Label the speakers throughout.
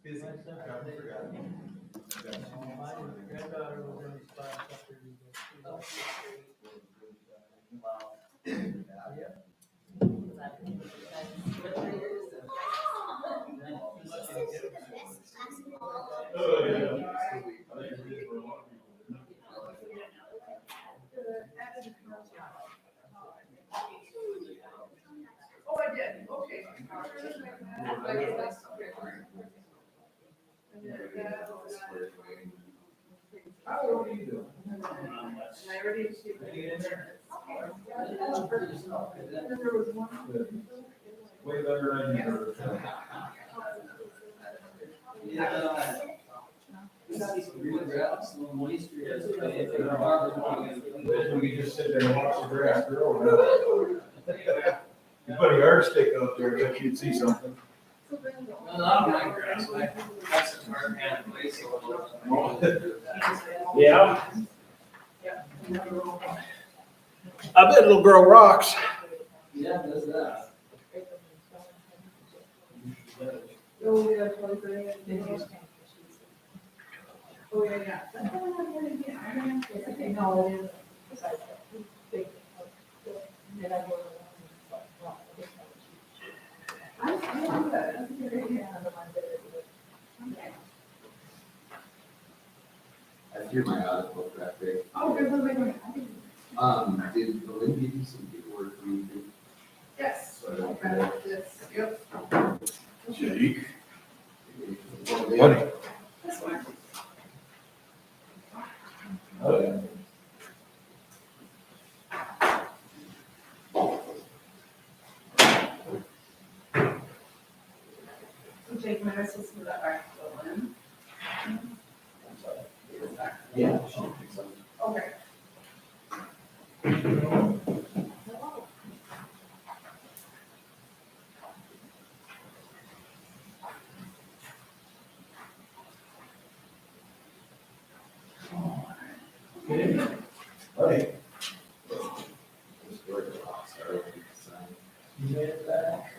Speaker 1: Busy.
Speaker 2: My granddaughter was in his class after
Speaker 1: Oh, yeah.
Speaker 3: Oh, I did, okay.
Speaker 1: How old are you doing?
Speaker 3: And I already achieved it. Then there was one.
Speaker 1: Way better than you. We just sit there and watch the grass grow. You put a yardstick out there, bet you'd see something. Yeah. I bet it'll grow rocks.
Speaker 4: Yeah, does that.
Speaker 3: Oh, yeah, 23. Oh, yeah. Okay, no, it is.
Speaker 4: I hear my article that day.
Speaker 3: Oh, good,
Speaker 4: Did Belinda give you some paperwork for you to do?
Speaker 3: yes.
Speaker 4: So I don't
Speaker 3: Okay, this, yep.
Speaker 1: Jake.
Speaker 4: Buddy.
Speaker 3: This one.
Speaker 1: Oh, yeah.
Speaker 3: So Jake, my assistant to that back to Lynn.
Speaker 4: Yeah.
Speaker 3: Okay.
Speaker 1: Buddy.
Speaker 4: You made it back.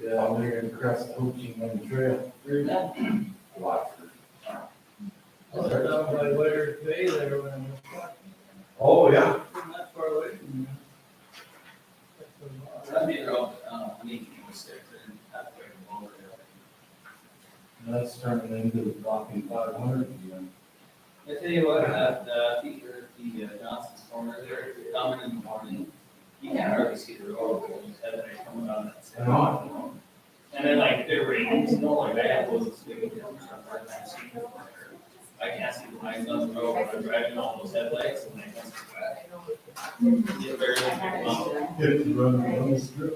Speaker 1: Yeah, I'm here across the coaching on the trail. Watford.
Speaker 2: I was down by Wares Bay there when I was,
Speaker 1: Oh, yeah.
Speaker 2: wasn't that far away from you.
Speaker 5: That'd be a real, neat mistake and halfway over
Speaker 1: That's turning into the blocking 500 again.
Speaker 5: I tell you what, the Johnson's corner there, if you're coming in the morning, you can't hardly see the road, because there's headlights coming on that side. And then like, if it rains, you know, like I have those big, I can't see the lines on the road, when I'm driving all those headlights, and I can't see back. Get very big.
Speaker 1: Get it running on the strip.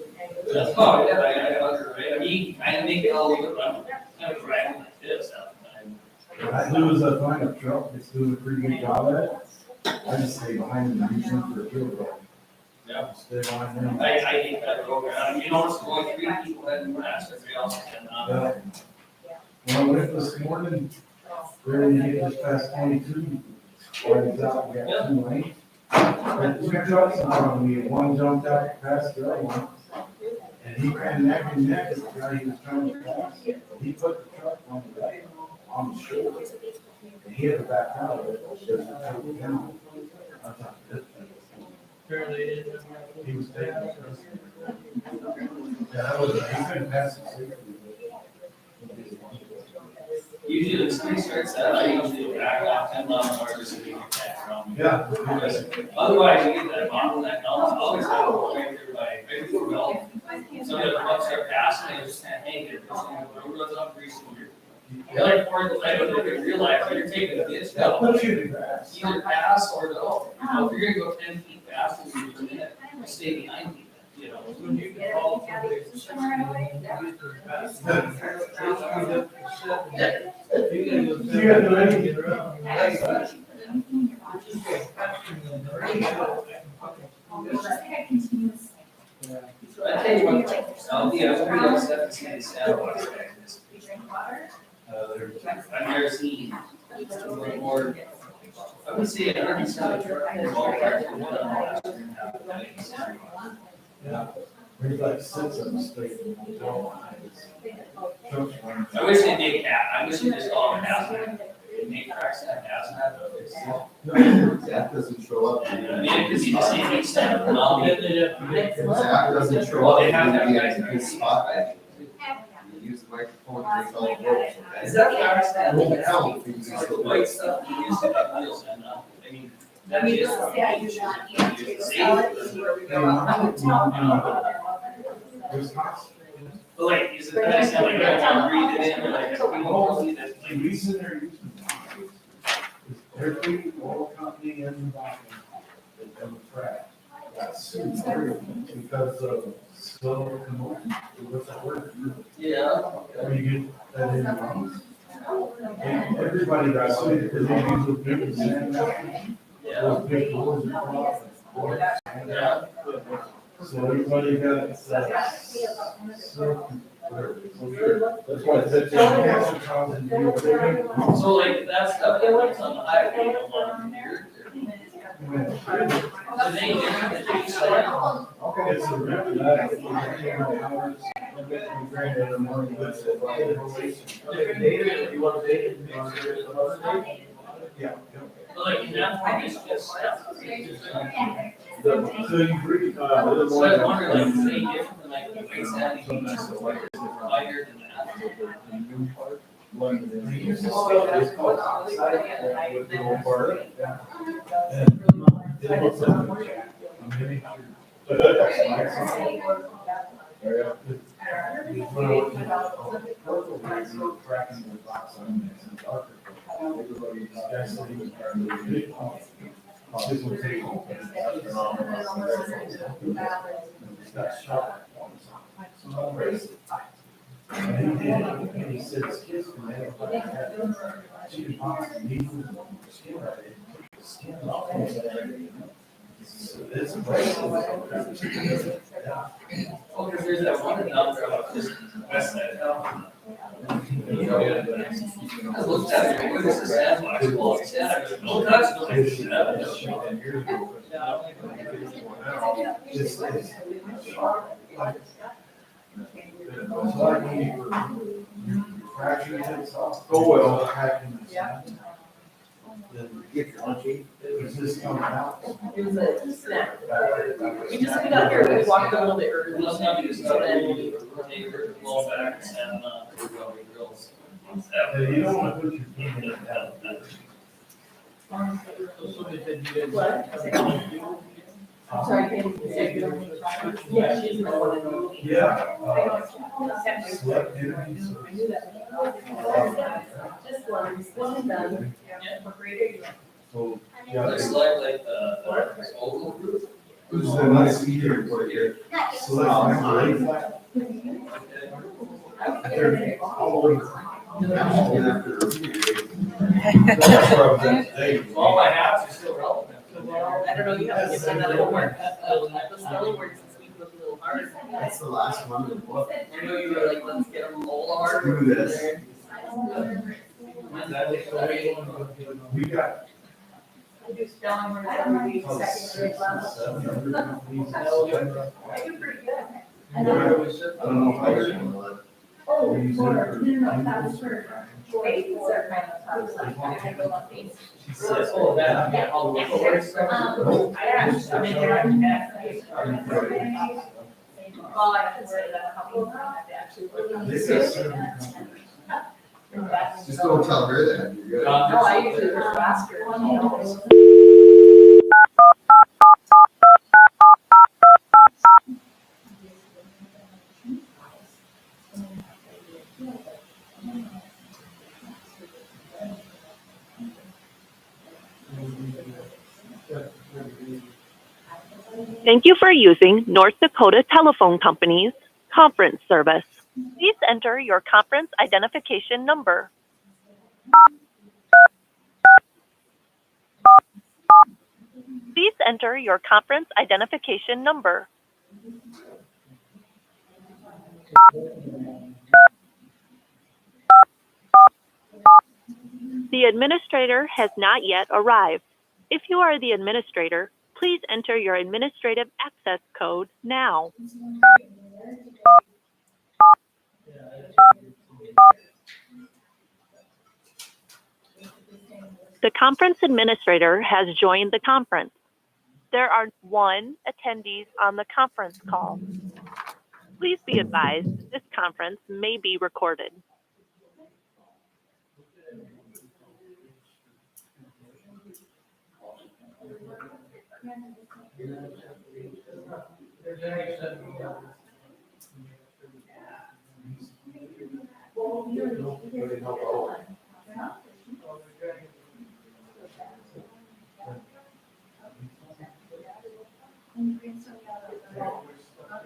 Speaker 5: Oh, yeah, I was right, I mean, I make it all over, I'm kind of driving like this half the time.
Speaker 1: I do is I find a truck that's doing a pretty good job at it. I just stay behind them and use them for a field road.
Speaker 5: Yeah.
Speaker 1: Stay behind them.
Speaker 5: I hate that road, you notice going three people heading west, everybody else is heading on.
Speaker 1: When I went this morning, barely hit just past 22, right out, we got 2 lanes. But 2 trucks in front of me, one jumped out past the other one. And he ran neck and neck with the guy he was trying to pass. He put the truck on the shoulder. And he had to back out of it, just to take it down. I thought, this
Speaker 2: Apparently it is.
Speaker 1: he was taking it. Yeah, that was, he couldn't pass it safely.
Speaker 5: Usually the street starts out, I usually back off 10 miles an hour just so you can catch around.
Speaker 1: Yeah.
Speaker 5: Otherwise, you get that bottleneck, always have to go right there by, right before Bell. Some of the trucks start passing, they just can't make it, the road runs up pretty soon. You're like, for the time, they didn't realize that you're taking a ditch
Speaker 1: That
Speaker 5: now.
Speaker 1: puts you in the grass.
Speaker 5: Either pass or no. You know, if you're gonna go 10 feet faster than you're doing it, stay behind me, you know.
Speaker 2: When you can call from the you gotta go.
Speaker 1: You gotta do anything.
Speaker 2: Get around.
Speaker 5: I tell you what, yeah, I really like stuff to see the sandbox. I've never seen more. I would say 100 truck ballpark.
Speaker 1: Yeah. There's like six of them straight.
Speaker 5: I wish they did I wish they just call them hazmat. They make tracks that hazmat, but it's.
Speaker 4: Zach doesn't show up.
Speaker 5: I mean, because you just need to stand them out.
Speaker 2: Then they'd have to get.
Speaker 4: Zach doesn't show
Speaker 5: Well,
Speaker 4: up.
Speaker 5: they have to have
Speaker 4: He
Speaker 5: guys.
Speaker 4: in his spot. You use the microphone to make all the votes, okay?
Speaker 6: Is that the ours that?
Speaker 4: It won't help if you still
Speaker 5: The
Speaker 4: do
Speaker 5: white
Speaker 4: it.
Speaker 5: stuff, you use it at wheels and, I mean, that is. But like, is it the next time, like, I want to read it in, or like, we won't read it.
Speaker 1: The reason they're using is every oil company in the back that comes frac got sued because of slow commotion. What's that word?
Speaker 5: Yeah.
Speaker 1: Where you get that in wrong. And everybody got sued because they use the big sand.
Speaker 5: Yeah.
Speaker 1: Those big doors are clogged.
Speaker 5: Yeah.
Speaker 1: So everybody got, that's why it's.
Speaker 5: So like, that stuff that works on the highway, you don't want to hear. The name is the big stuff.
Speaker 1: It's a record that. Granted, I'm more good
Speaker 2: You want to date it? You want to do it another day?
Speaker 1: Yeah.
Speaker 5: But like, in that one, it's just stuff.
Speaker 1: So you agree,
Speaker 5: So I was wondering, like, is it any different than like the weight standing, lighter than that?
Speaker 1: They use this stuff, it's called oxide, with the old part. It looks like a jack. I'm getting But that's like something. When I worked in Purple, we were tracking the box on this and darker. Everybody, that's what he was trying to do. This will take. It's got sharp points on it. And he did, and he said his kids can have like that. Chicken pox, needles, skin right in. Skin off. So it's amazing. Yeah.
Speaker 5: Oh, because there's that one number of this west side town. I looked at it, what is this sandbox? Well, it's that, no, that's no.
Speaker 1: It's like when you fracture it off. Oh, well. Then it's just coming out.
Speaker 6: It was a snack. We just got here, we walked a little bit early.
Speaker 5: Let's not do this, so then we take her blow back and, we're going to grills.
Speaker 1: And you don't want to put your feet in that.
Speaker 2: So somebody said you didn't.
Speaker 6: What? Sorry, can you say you don't? Yeah, she's the one in the.
Speaker 1: Yeah. Select interviews.
Speaker 6: I knew that. Just one done.
Speaker 1: So,
Speaker 5: Looks like the oval group.
Speaker 4: Who's the nice eater for you?
Speaker 1: select member. They're all over.
Speaker 5: All my hats are still relevant.
Speaker 6: I don't know, you have to give them that homework. The spelling words this week look a little hard.
Speaker 4: That's the last one in the book.
Speaker 6: I know you were like, let's get them all hard.
Speaker 4: Do this.
Speaker 1: We got.
Speaker 3: I do spelling words every week, second grade level. I do pretty good.
Speaker 1: I don't know how you're gonna let.
Speaker 3: Oh, no, that was for grades are kind of tough, so I go on these.
Speaker 5: She says, oh, that, yeah, all the way forward.
Speaker 3: I actually, I mean, they're on well, I can say that a couple of times, I actually.
Speaker 1: This is.
Speaker 4: Just don't tell her that, you're good.
Speaker 6: No, I usually go faster.
Speaker 7: Thank you for using North Dakota Telephone Company's conference service. Please enter your conference identification number. Please enter your conference identification number. The administrator has not yet arrived. If you are the administrator, please enter your administrative access code now. The conference administrator has joined the conference. There are 1 attendees on the conference call. Please be advised this conference may be recorded.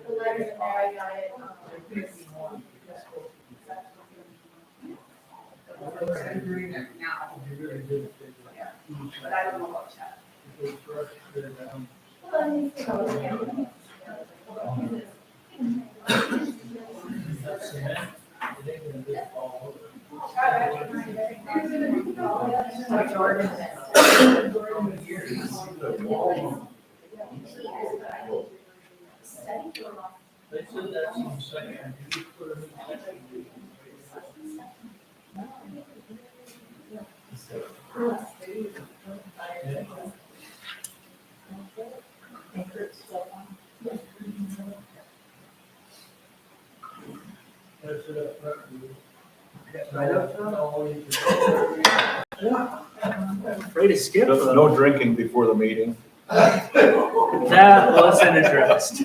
Speaker 3: The letters in there, I got it.
Speaker 4: I'm doing it now.
Speaker 3: But I don't know about chat.
Speaker 2: They said that's in second. You put them in second. That's it up front.
Speaker 4: Right up front.
Speaker 8: Afraid to skip them.
Speaker 9: No drinking before the meeting.
Speaker 8: That wasn't addressed.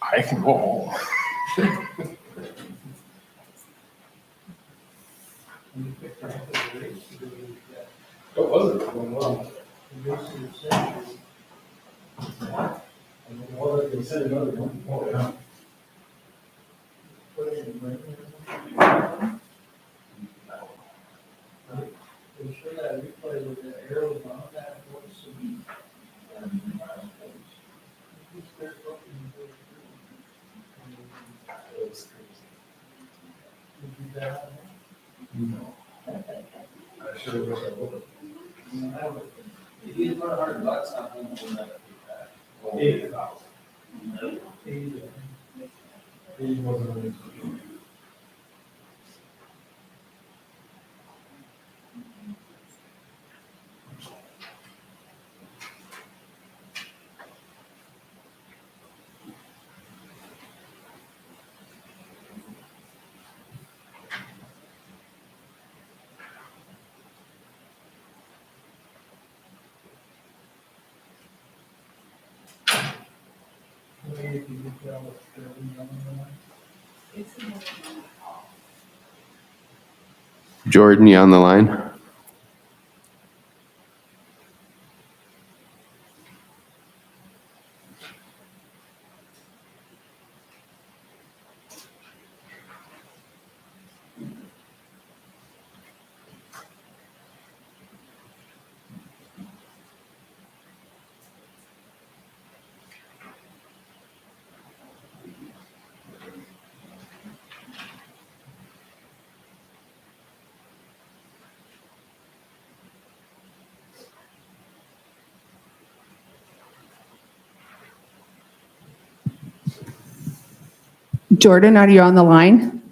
Speaker 9: I can go home. What was it? Going well. Well, they can send another one. Oh, yeah.
Speaker 2: I'm sure that replay with the arrows on that voice.
Speaker 9: I should have wished I would have.
Speaker 5: If you put $100 on home, we'll never do that.
Speaker 9: 80,000. He wasn't really-
Speaker 4: Jordan, you on the line?
Speaker 10: Jordan, are you on the line?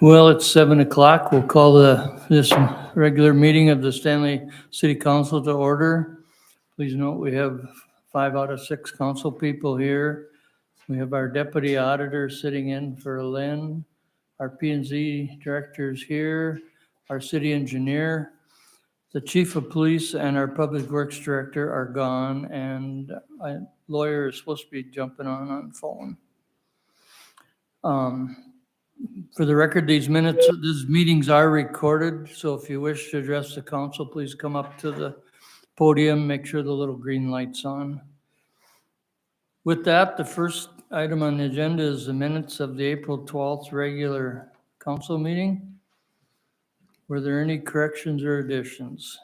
Speaker 2: Well, it's 7:00. We'll call this regular meeting of the Stanley City Council to order. Please note, we have 5 out of 6 council people here. We have our deputy auditor sitting in for Lynn. Our P&Z director's here, our city engineer, the chief of police, and our public works director are gone, and a lawyer is supposed to be jumping on phone. For the record, these meetings are recorded, so if you wish to address the council, please come up to the podium, make sure the little green light's on. With that, the first item on the agenda is the minutes of the April 12th regular council meeting. Were there any corrections or additions?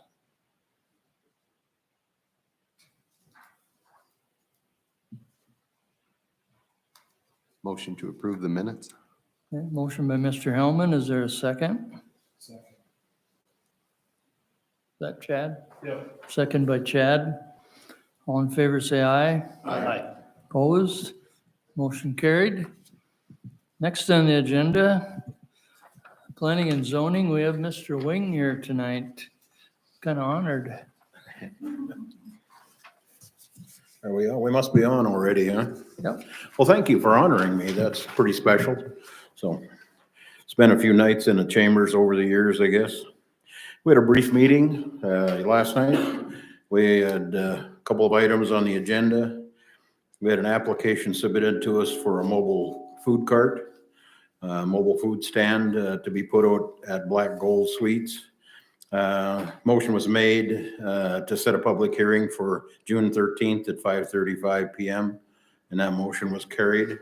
Speaker 4: Motion to approve the minutes?
Speaker 2: Okay, motion by Mr. Hellman. Is there a second?
Speaker 9: Second.
Speaker 2: Is that Chad?
Speaker 9: Yep.
Speaker 2: Second by Chad. All in favor, say aye.
Speaker 9: Aye.
Speaker 2: Opposed? Motion carried. Next on the agenda, planning and zoning, we have Mr. Wing here tonight. Kind of honored.
Speaker 11: There we are. We must be on already, huh?
Speaker 2: Yep.
Speaker 11: Well, thank you for honoring me. That's pretty special. So it's been a few nights in the chambers over the years, I guess. We had a brief meeting last night. We had a couple of items on the agenda. We had an application submitted to us for a mobile food cart, mobile food stand to be put out at Black Gold Sweets. Motion was made to set a public hearing for June 13th at 5:35 PM, and that motion was carried.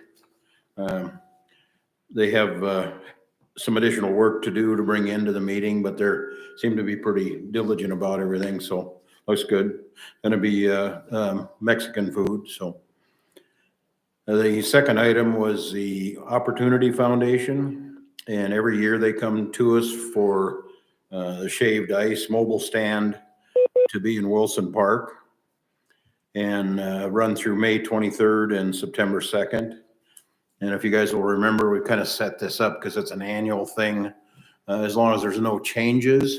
Speaker 11: They have some additional work to do to bring into the meeting, but they seem to be pretty diligent about everything, so looks good. Gonna be Mexican food, so. The second item was the Opportunity Foundation, and every year they come to us for the Shaved Ice mobile stand to be in Wilson Park and run through May 23rd and September 2nd. And if you guys will remember, we kind of set this up because it's an annual thing. As long as there's no changes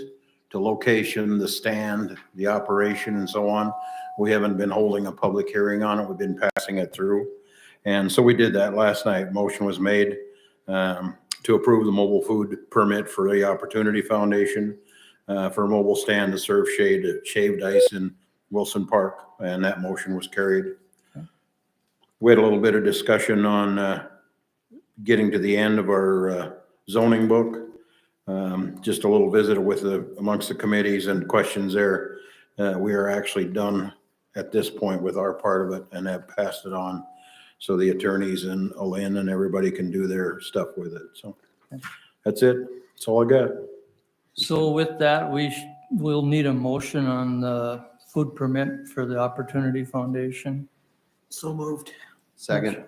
Speaker 11: to location, the stand, the operation, and so on, we haven't been holding a public hearing on it. We've been passing it through. And so we did that last night. Motion was made to approve the mobile food permit for the Opportunity Foundation for a mobile stand to serve shaved ice in Wilson Park, and that motion was carried. We had a little bit of discussion on getting to the end of our zoning book. Just a little visit with amongst the committees and questions there. We are actually done at this point with our part of it and have passed it on. So the attorneys and Lynn and everybody can do their stuff with it. So that's it. That's all I got.
Speaker 2: So with that, we'll need a motion on the food permit for the Opportunity Foundation.
Speaker 8: So moved.
Speaker 4: Second.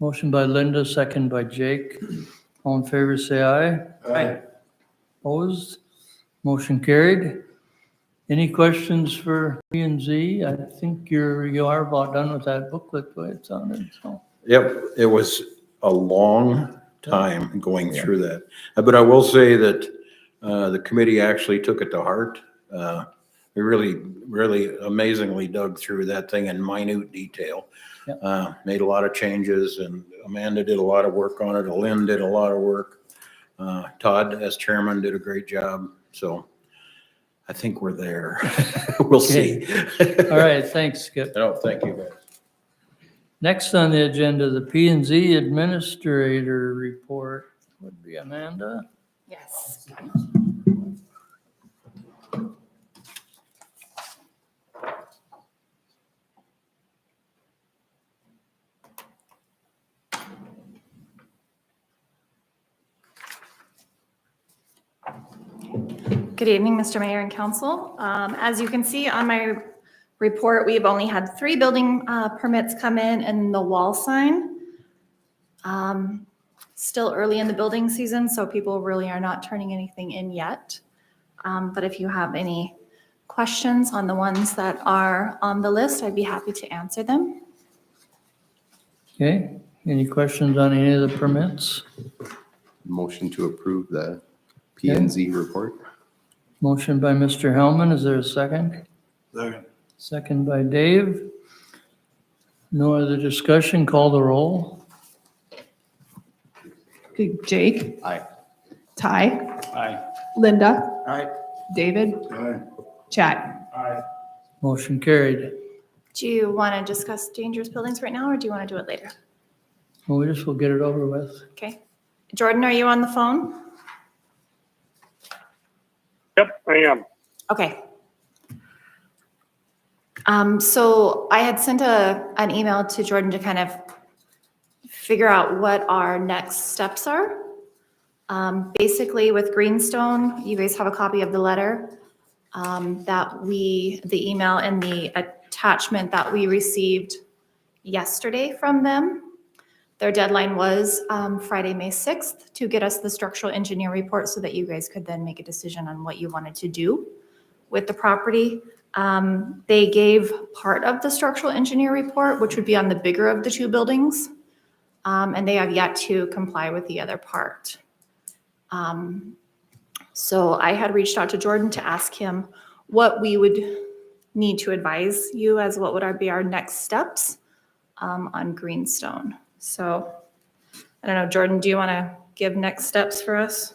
Speaker 2: Motion by Linda, second by Jake. All in favor, say aye.
Speaker 8: Aye.
Speaker 2: Opposed? Motion carried. Any questions for P&Z? I think you are about done with that booklet, the way it sounded, so.
Speaker 11: Yep, it was a long time going through that. But I will say that the committee actually took it to heart. We really amazingly dug through that thing in minute detail.
Speaker 2: Yep.
Speaker 11: Made a lot of changes, and Amanda did a lot of work on it. Lynn did a lot of work. Todd, as chairman, did a great job. So I think we're there. We'll see.
Speaker 2: All right, thanks, Skip.
Speaker 11: No, thank you, guys.
Speaker 2: Next on the agenda, the P&Z Administrator Report would be Amanda.
Speaker 3: Yes. Good evening, Mr. Mayor and Council. As you can see on my report, we've only had 3 building permits come in and the wall sign. Still early in the building season, so people really are not turning anything in yet. But if you have any questions on the ones that are on the list, I'd be happy to answer them.
Speaker 2: Okay, any questions on any of the permits?
Speaker 9: Motion to approve the P and Z report.
Speaker 2: Motion by Mr. Hellman. Is there a second?
Speaker 1: Second.
Speaker 2: Second by Dave. No other discussion. Call the roll.
Speaker 10: Okay, Jake,
Speaker 9: Aye.
Speaker 10: Ty,
Speaker 8: Aye.
Speaker 10: Linda,
Speaker 8: Aye.
Speaker 10: David,
Speaker 1: Aye.
Speaker 10: Chad.
Speaker 8: Aye.
Speaker 2: Motion carried.
Speaker 3: Do you want to discuss dangerous buildings right now, or do you want to do it later?
Speaker 2: Well, we just will get it over with.
Speaker 3: Okay. Jordan, are you on the phone?
Speaker 12: Yep, I am.
Speaker 3: Okay. So I had sent an email to Jordan to kind of figure out what our next steps are. Basically with Greenstone, you guys have a copy of the letter the email and the attachment that we received yesterday from them. Their deadline was Friday, May 6th to get us the structural engineer report so that you guys could then make a decision on what you wanted to do with the property. They gave part of the structural engineer report, which would be on the bigger of the two buildings, and they have yet to comply with the other part. So I had reached out to Jordan to ask him what we would need to advise you as what would be our next steps on Greenstone. So I don't know, Jordan, do you want to give next steps for us?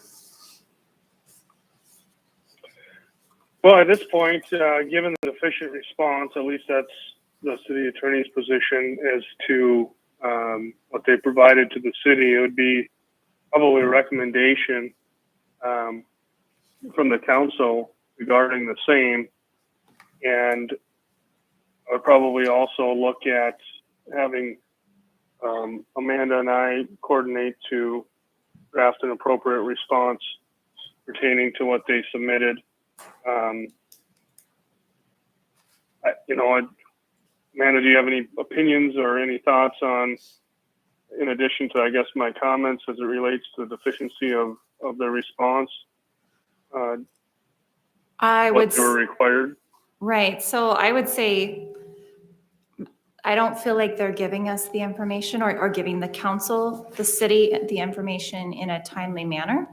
Speaker 12: Well, at this point, given the deficient response, at least that's the city attorney's position as to what they provided to the city. It would be probably a recommendation from the council regarding the same. And I would probably also look at having Amanda and I coordinate to draft an appropriate response pertaining to what they submitted. Amanda, do you have any opinions or any thoughts on, in addition to, I guess, my comments as it relates to the deficiency of their response?
Speaker 3: I would.
Speaker 12: What they were required?
Speaker 3: Right. So I would say, I don't feel like they're giving us the information or giving the council, the city, the information in a timely manner.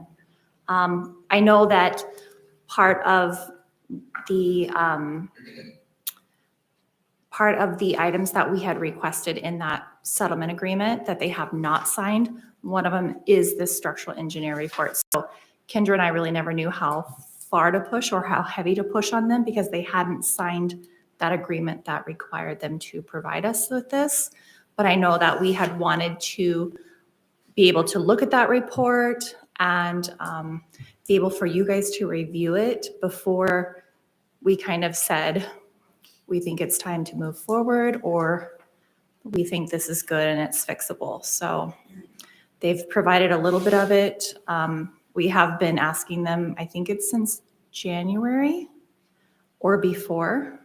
Speaker 3: I know that part of the items that we had requested in that settlement agreement that they have not signed, one of them is this structural engineer report. So Kendra and I really never knew how far to push or how heavy to push on them because they hadn't signed that agreement that required them to provide us with this. But I know that we had wanted to be able to look at that report and be able for you guys to review it before we kind of said, we think it's time to move forward, or we think this is good and it's fixable. So they've provided a little bit of it. We have been asking them, I think it's since January or before,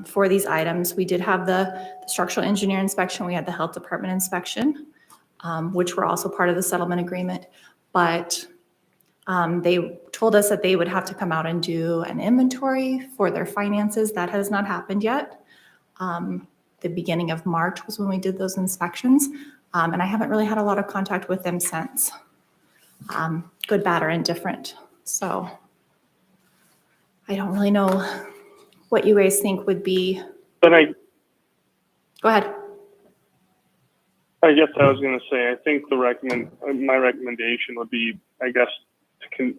Speaker 3: for these items. We did have the structural engineer inspection. We had the health department inspection, which were also part of the settlement agreement. But they told us that they would have to come out and do an inventory for their finances. That has not happened yet. The beginning of March was when we did those inspections. And I haven't really had a lot of contact with them since. Good, bad, or indifferent. So I don't really know what you guys think would be.
Speaker 12: But
Speaker 3: Go ahead.
Speaker 12: I guess I was going to say, I think my recommendation would be, I guess, to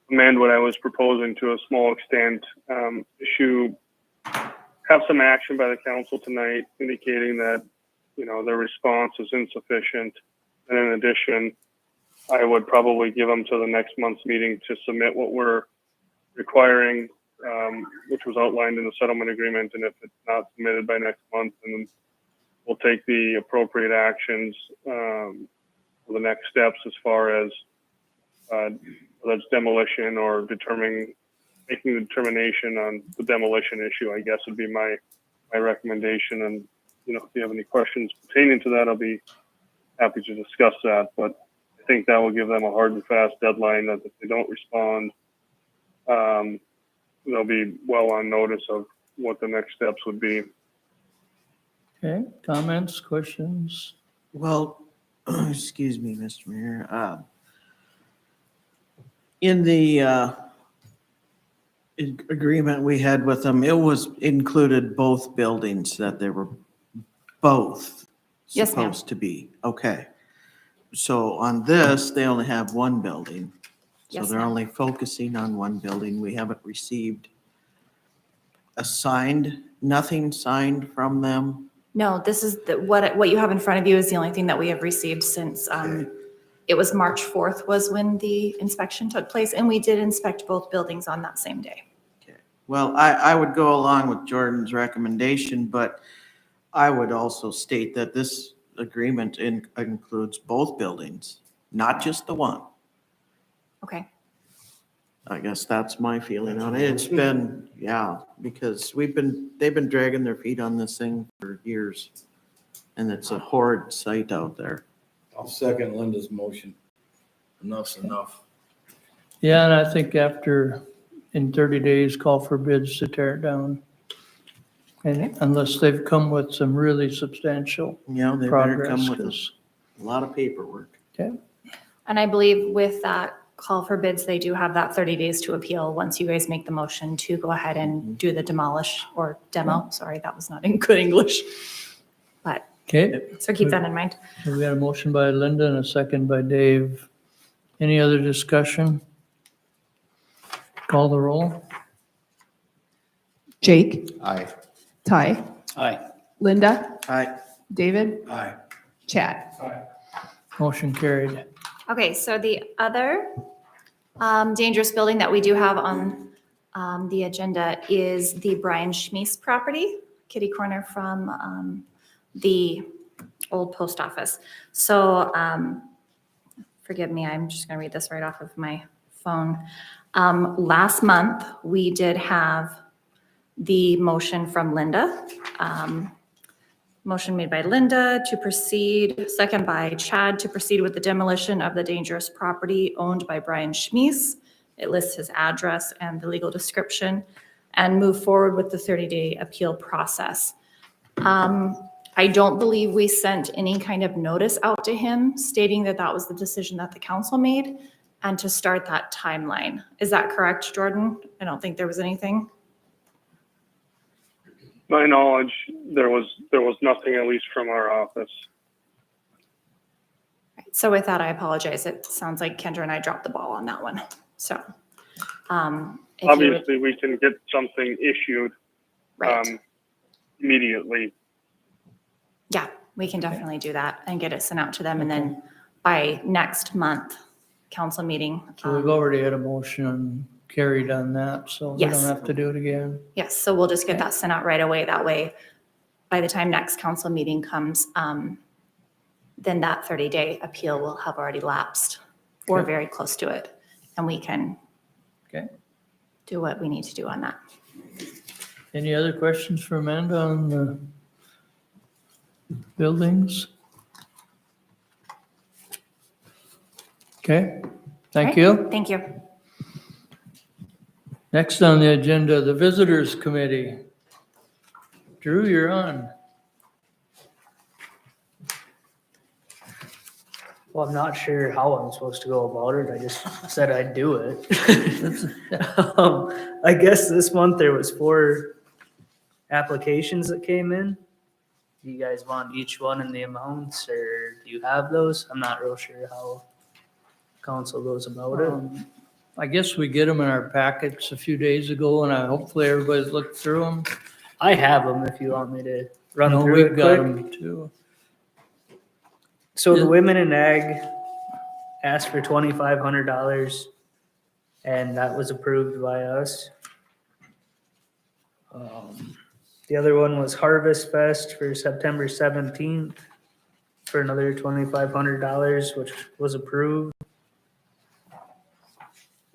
Speaker 12: amend what I was proposing to a small extent, have some action by the council tonight indicating that, their response is insufficient. And in addition, I would probably give them to the next month's meeting to submit what we're requiring, which was outlined in the settlement agreement. And if it's not submitted by next month, then we'll take the appropriate actions for the next steps as far as whether it's demolition or making the determination on the demolition issue, I guess would be my recommendation. And, if you have any questions pertaining to that, I'll be happy to discuss that. But I think that will give them a hard and fast deadline that if they don't respond, they'll be well on notice of what the next steps would be.
Speaker 2: Okay, comments, questions?
Speaker 8: Well, excuse me, Mr. Mayor, in the agreement we had with them, it was included both buildings that they were both
Speaker 3: Yes, ma'am.
Speaker 8: supposed to be. Okay. So on this, they only have one building. So
Speaker 3: Yes,
Speaker 8: they're
Speaker 3: ma'am.
Speaker 8: only focusing on one building. We haven't received nothing signed from them.
Speaker 3: No, this is what you have in front of you is the only thing that we have received since, it was March 4th was when the inspection took place, and we did inspect both buildings on that same day.
Speaker 8: Well, I would go along with Jordan's recommendation, but I would also state that this agreement includes both buildings, not just the one.
Speaker 3: Okay.
Speaker 8: I guess that's my feeling on it. It's been, yeah, because they've been dragging their feet on this thing for years. And it's a horrid sight out there.
Speaker 9: I'll second Linda's motion. Enough's enough.
Speaker 2: Yeah, and I think in 30 days, call for bids to tear it down. And unless they've come with some really substantial
Speaker 8: Yeah, they better
Speaker 2: progress.
Speaker 8: come with a lot of paperwork.
Speaker 3: And I believe with that call for bids, they do have that 30 days to appeal once you guys make the motion to go ahead and do the demolish or demo. Sorry, that was not in good English. But,
Speaker 2: Okay,
Speaker 3: so keep that in mind.
Speaker 2: so we got a motion by Linda and a second by Dave. Any other discussion? Call the roll.
Speaker 10: Jake,
Speaker 11: Aye.
Speaker 10: Ty,
Speaker 8: Aye.
Speaker 10: Linda,
Speaker 8: Aye.
Speaker 10: David,
Speaker 9: Aye.
Speaker 10: Chad.
Speaker 2: Motion carried.
Speaker 3: Okay, so the other dangerous building that we do have on the agenda is the Brian Schmies property, kitty corner from the old post office. So forgive me, I'm just going to read this right off of my phone. Last month, we did have the motion from Linda. Motion made by Linda to proceed, second by Chad to proceed with the demolition of the dangerous property owned by Brian Schmies. It lists his address and the legal description, and move forward with the 30-day appeal process. I don't believe we sent any kind of notice out to him stating that that was the decision that the council made and to start that timeline. Is that correct, Jordan? I don't think there was anything.
Speaker 12: My knowledge, there was nothing, at least from our office.
Speaker 3: So with that, I apologize. It sounds like Kendra and I dropped the ball on that one. So, if you would-
Speaker 12: Obviously, we can get something issued
Speaker 3: right.
Speaker 12: immediately.
Speaker 3: Yeah, we can definitely do that and get it sent out to them. And then by next month, council meeting.
Speaker 2: So we've already had a motion carried on that, so we
Speaker 3: Yes.
Speaker 2: don't have to do it again.
Speaker 3: Yes, so we'll just get that sent out right away. That way, by the time next council meeting comes, then that 30-day appeal will have already lapsed or
Speaker 2: Okay.
Speaker 3: very close to it. And we can
Speaker 2: Okay.
Speaker 3: do what we need to do on that.
Speaker 2: Any other questions for Amanda on the buildings? Okay, thank
Speaker 3: Right?
Speaker 2: you.
Speaker 3: Thank you.
Speaker 2: Next on the agenda, the Visitors Committee. Drew, you're on.
Speaker 8: Well, I'm not sure how I'm supposed to go about it. I just said I'd do it. I guess this month there was 4 applications that came in. Do you guys want each one in the amounts, or do you have those? I'm not real sure how council goes about it.
Speaker 2: I guess we get them in our packets a few days ago, and hopefully everybody's looked through them.
Speaker 8: I have them if you want me to run
Speaker 2: No,
Speaker 8: through
Speaker 2: we've
Speaker 8: it
Speaker 2: got
Speaker 8: quick.
Speaker 2: them too.
Speaker 8: So
Speaker 2: Yeah.
Speaker 8: the Women in Ag asked for $2,500, and that was approved by us. The other one was Harvest Fest for September 17th for another $2,500, which was approved.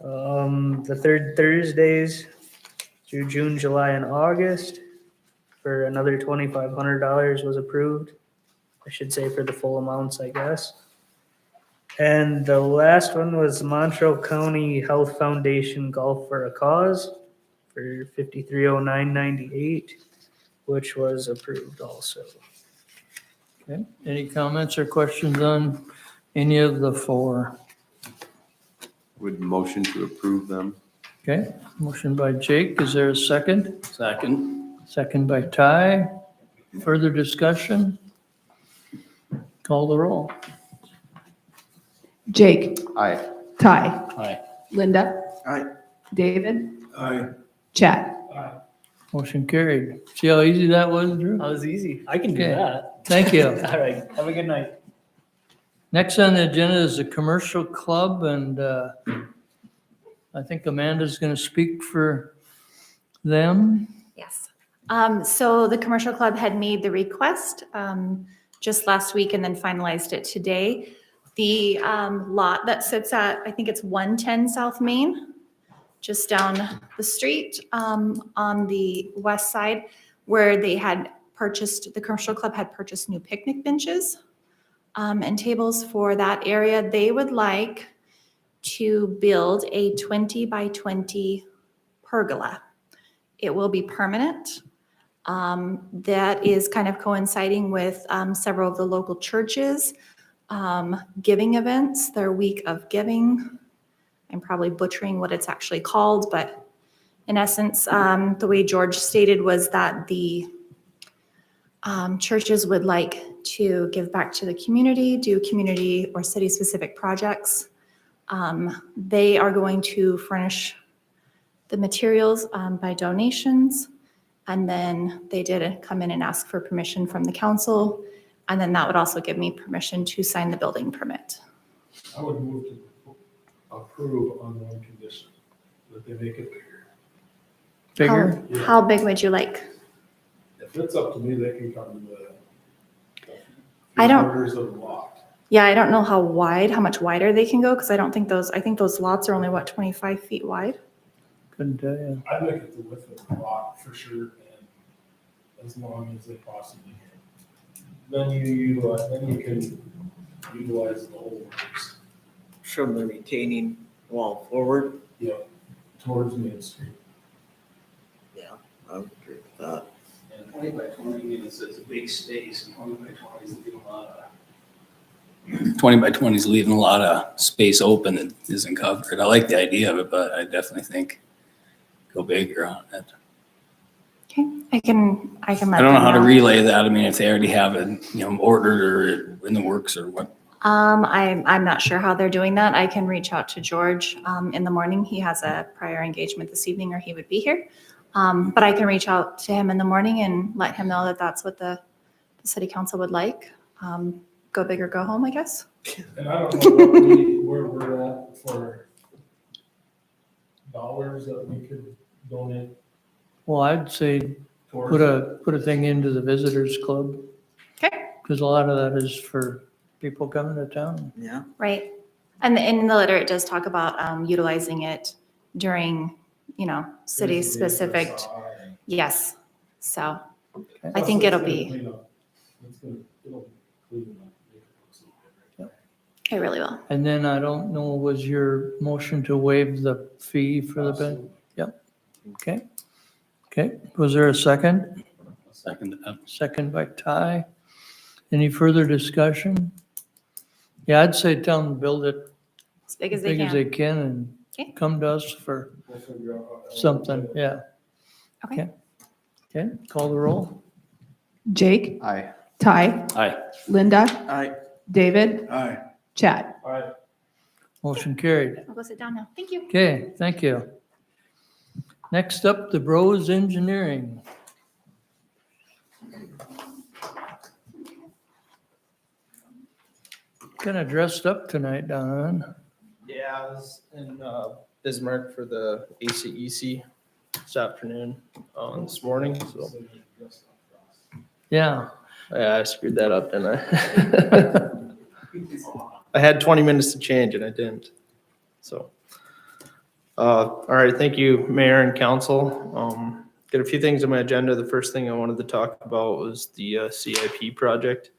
Speaker 8: The third Thursdays through June, July, and August for another $2,500 was approved. I should say for the full amounts, I guess. And the last one was Montrose County Health Foundation Golf for a Cause for $5309.98, which was approved also.
Speaker 2: Okay, any comments or questions on any of the four?
Speaker 9: Would motion to approve them?
Speaker 2: Okay, motion by Jake, is there a second?
Speaker 5: Second.
Speaker 2: Second by Ty. Further discussion? Call the roll.
Speaker 10: Jake,
Speaker 9: Aye.
Speaker 10: Ty,
Speaker 5: Aye.
Speaker 10: Linda.
Speaker 9: Aye.
Speaker 10: David,
Speaker 1: Aye.
Speaker 10: Chad.
Speaker 2: Motion carried. See how easy that was, Drew?
Speaker 8: That was easy. I can do
Speaker 2: Okay.
Speaker 8: that.
Speaker 2: Thank you.
Speaker 8: All right. Have a good night.
Speaker 2: Next on the agenda is the commercial club, and I think Amanda's going to speak for them.
Speaker 3: Yes. So the commercial club had made the request just last week and then finalized it today. The lot that sits at, I think it's 110 South Main, just down the street on the west side, where they had purchased, the commercial club had purchased new picnic benches and tables for that area. They would like to build a 20 by 20 pergola. It will be permanent. That is kind of coinciding with several of the local churches giving events, their week of giving. I'm probably butchering what it's actually called, but in essence, the way George stated was that the churches would like to give back to the community, do community or city-specific projects. They are going to furnish the materials by donations, and then they did come in and ask for permission from the council, and then that would also give me permission to sign the building permit.
Speaker 9: I would move to approve on one condition, that they make it bigger.
Speaker 2: Bigger?
Speaker 3: How big would you like?
Speaker 9: If it's up to me, they can come to the
Speaker 3: I don't-
Speaker 9: quarters of the lot.
Speaker 3: Yeah, I don't know how much wider they can go, because I think those lots are only, 25 feet wide?
Speaker 2: Couldn't tell you.
Speaker 9: I'd make it the width of the lot for sure, and as long as they possibly can. Then you can utilize the whole works,
Speaker 13: From the retaining wall forward.
Speaker 9: towards Main Street.
Speaker 13: Yeah, I would agree with that.
Speaker 5: And 20 by 20 is a big space, and 20 by 20 is leaving a lot of. 20 by 20 is leaving a lot of space open that isn't covered. I like the idea of it, but I definitely think go bigger on it.
Speaker 3: Okay, I can let
Speaker 5: I don't know
Speaker 3: them
Speaker 5: how to relay that. I mean, if they already have it, ordered or in the works or what.
Speaker 3: I'm not sure how they're doing that. I can reach out to George in the morning. He has a prior engagement this evening, or he would be here. But I can reach out to him in the morning and let him know that that's what the city council would like. Go big or go home, I guess.
Speaker 9: And I don't know where we're at for dollars that we could donate
Speaker 2: Well, I'd say
Speaker 9: towards.
Speaker 2: put a thing into the visitors club,
Speaker 3: Okay.
Speaker 2: because a lot of that is for people coming to town.
Speaker 13: Yeah.
Speaker 3: Right. And in the letter, it does talk about utilizing it during, city specific. Yes. So I think it'll be,
Speaker 9: It'll clean up.
Speaker 3: it really will.
Speaker 2: And then I don't know, was your motion to waive the fee for the bed? Yep. Okay. Okay, was there a second?
Speaker 5: Second.
Speaker 2: Second by Ty. Any further discussion? Yeah, I'd say tell them to build it
Speaker 3: As big
Speaker 2: as
Speaker 3: as they
Speaker 2: big as they
Speaker 3: can.
Speaker 2: can
Speaker 3: Okay.
Speaker 2: and come to us for
Speaker 9: We'll figure out how that
Speaker 2: something,
Speaker 9: works.
Speaker 2: yeah.
Speaker 3: Okay.
Speaker 2: Okay, call the roll.
Speaker 10: Jake,
Speaker 9: Aye.
Speaker 10: Ty,
Speaker 5: Aye.
Speaker 10: Linda,
Speaker 13: Aye.
Speaker 10: David,
Speaker 9: Aye.
Speaker 10: Chad.
Speaker 9: Aye.
Speaker 2: Motion carried.
Speaker 3: I'll go sit down now. Thank you.
Speaker 2: Okay, thank you. Next up, the Bros Engineering. Kind of dressed up tonight, Don.
Speaker 14: Yeah, I was in Bismarck for the ACEC this afternoon, this morning, so.
Speaker 2: Yeah.
Speaker 14: Yeah, I screwed that up, didn't I? I had 20 minutes to change and I didn't, so. All right, thank you, Mayor and Council. Got a few things on my agenda. The first thing I wanted to talk about was the CIP project.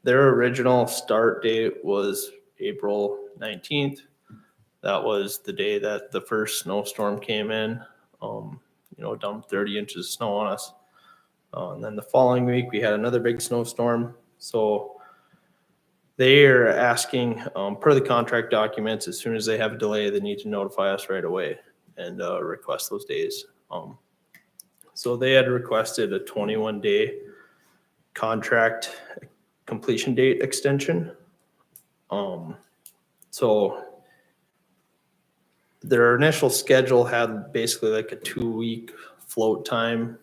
Speaker 14: Their original start date was April 19th. That was the day that the first snowstorm came in, dumped 30 inches of snow on us. And then the following week, we had another big snowstorm. So they are asking, per the contract documents, as soon as they have a delay, they need to notify us right away and request those days. So they had requested a 21-day contract completion date extension. So their initial schedule had basically like a 2-week float time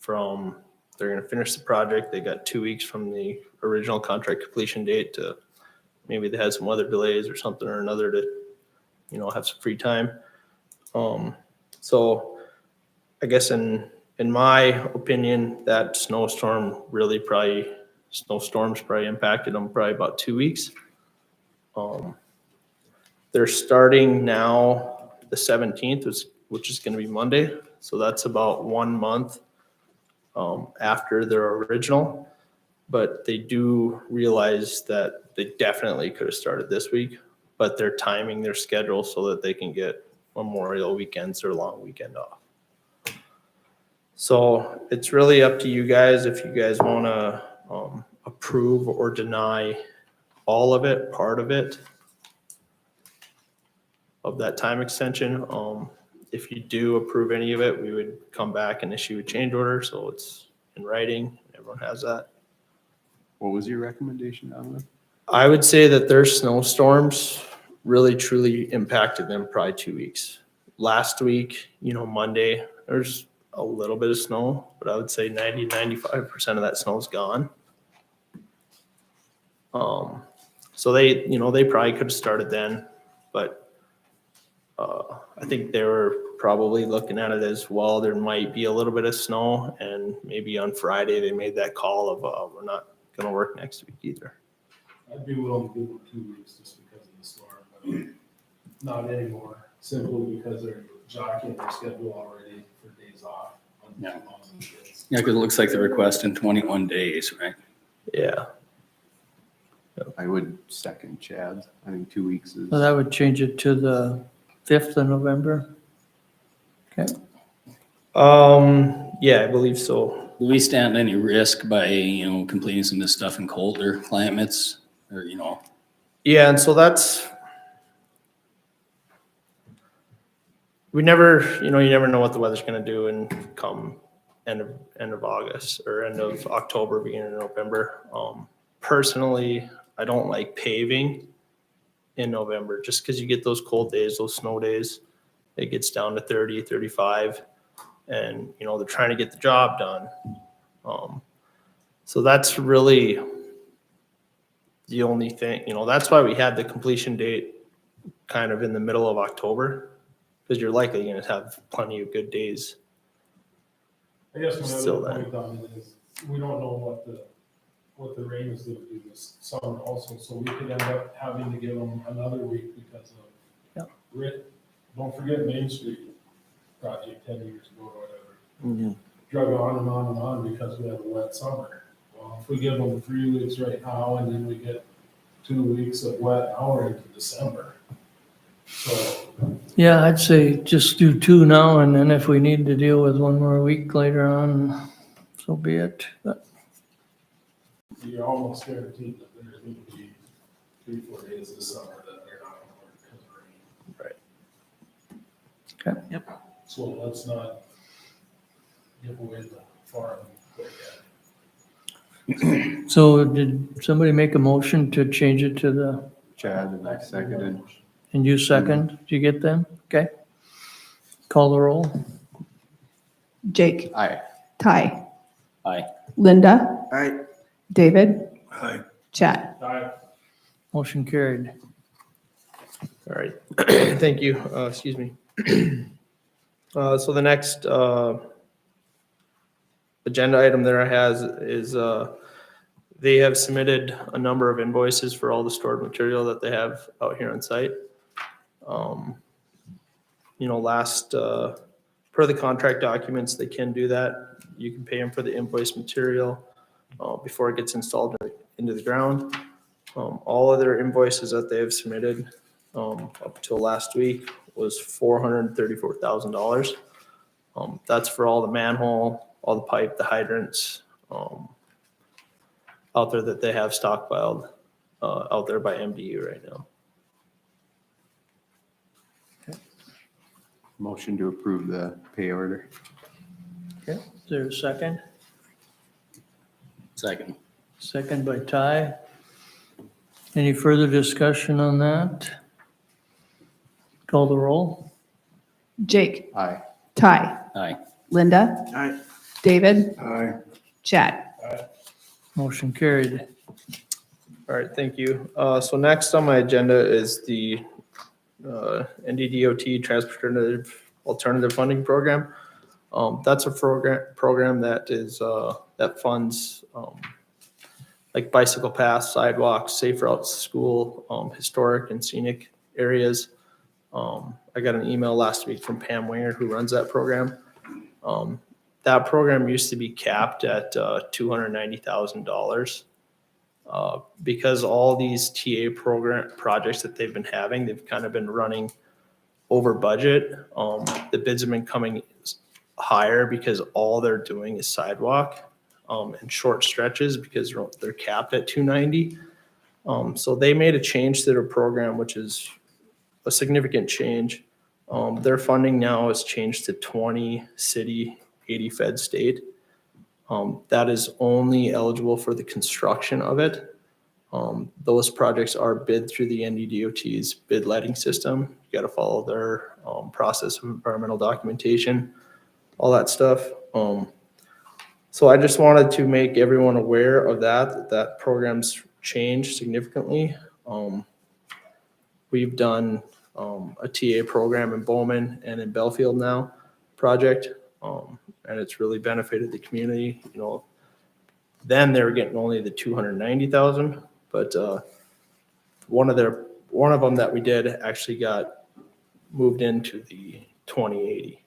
Speaker 14: from, they're gonna finish the project. They got 2 weeks from the original contract completion date to maybe they had some weather delays or something or another to, you know, have some free time. So I guess in my opinion, that snowstorms probably impacted them probably about 2 weeks. They're starting now the 17th, which is going to be Monday. So that's about 1 month after their original. But they do realize that they definitely could have started this week, but they're timing their schedule so that they can get Memorial weekends or long weekend off. So it's really up to you guys if you guys want to approve or deny all of it, part of it, of that time extension. If you do approve any of it, we would come back and issue a change order. So it's in writing. Everyone has that.
Speaker 15: What was your recommendation on that?
Speaker 14: I would say that their snowstorms really truly impacted them probably 2 weeks. Last week, you know, Monday, there's a little bit of snow, but I would say 95% of that snow is gone. So they, you know, they probably could have started then, but I think they were probably looking at it as well. There might be a little bit of snow, and maybe on Friday they made that call of we're not going to work next week either.
Speaker 9: I'd be willing to give them 2 weeks just because of the storm, but not anymore, simply because they're jockeying their schedule already for days off.
Speaker 15: Yeah. Yeah, because it looks like the request in 21 days, right?
Speaker 14: Yeah.
Speaker 15: I would second Chad's. I think 2 weeks is.
Speaker 2: So that would change it to the 5th of November. Okay.
Speaker 14: Yeah, I believe so.
Speaker 15: Do we stand any risk by, you know, completing some of this stuff in colder climates or, you know?
Speaker 14: Yeah, and so we never, you know, you never know what the weather's going to do and come end of August or end of October, beginning of November. Personally, I don't like paving in November just because you get those cold days, those snow days. It gets down to 30, 35, and, you know, they're trying to get the job done. So that's really the only thing, you know, that's why we had the completion date kind of in the middle of October, because you're likely going to have plenty of good days.
Speaker 9: I guess my
Speaker 14: Still
Speaker 9: other
Speaker 14: then.
Speaker 9: point on it is, we don't know what the rain is gonna do this summer also, so we could end up having to give them another week because of don't forget Main Street project 10 years ago or whatever. Drug on and on and on because we have a wet summer. Well, if we give them 3 weeks right now and then we get 2 weeks of wet, now we're into December. So,
Speaker 2: Yeah, I'd say just do 2 now, and then if we need to deal with 1 more week later on, so be it. But
Speaker 9: you're almost guaranteed that there's going to be 3-4 days this summer that they're not going to work because of rain.
Speaker 14: Right.
Speaker 2: Okay.
Speaker 15: Yep.
Speaker 9: So let's not give away the farm quite yet.
Speaker 2: So did somebody make a motion to change it to the,
Speaker 15: Chad and I seconded.
Speaker 2: and you second? Did you get them? Okay. Call the roll.
Speaker 10: Jake,
Speaker 15: Aye.
Speaker 10: Ty,
Speaker 15: Aye.
Speaker 10: Linda,
Speaker 13: Aye.
Speaker 10: David,
Speaker 11: Aye.
Speaker 10: Chad.
Speaker 2: Motion carried.
Speaker 14: All right. Thank you. Excuse me. So the next agenda item there is they have submitted a number of invoices for all the stored material that they have out here on site. You know, per the contract documents, they can do that. You can pay them for the invoice material before it gets installed into the ground. All of their invoices that they have submitted up till last week was $434,000. That's for all the manhole, all the pipe, the hydrants, out there that they have stockpiled, out there by MDU right now.
Speaker 16: Motion to approve the pay order.
Speaker 2: Okay, is there a second?
Speaker 15: Second.
Speaker 2: Second by Ty. Any further discussion on that? Call the roll.
Speaker 10: Jake,
Speaker 16: Aye.
Speaker 10: Ty,
Speaker 15: Aye.
Speaker 10: Linda,
Speaker 13: Aye.
Speaker 10: David,
Speaker 11: Aye.
Speaker 10: Chad.
Speaker 2: Motion carried.
Speaker 14: All right, thank you. So next on my agenda is the NDDOT Alternative Funding Program. That's a program that is, that funds like bicycle paths, sidewalks, safe routes to school, historic and scenic areas. I got an email last week from Pam Winger, who runs that program. That program used to be capped at $290,000. Because all these TA program projects that they've been having, they've kind of been running over budget. The bids have been coming higher because all they're doing is sidewalk and short stretches because they're capped at 290. So they made a change to their program, which is a significant change. Their funding now has changed to 20 city, 80 fed state. That is only eligible for the construction of it. Those projects are bid through the NDDOT's bid letting system. You got to follow their process of environmental documentation, all that stuff. So I just wanted to make everyone aware of that program's changed significantly. We've done a TA program in Bowman and in Belfield now project. And it's really benefited the community. You know, then they were getting only the 290,000, but one of them that we did actually got moved into the 2080,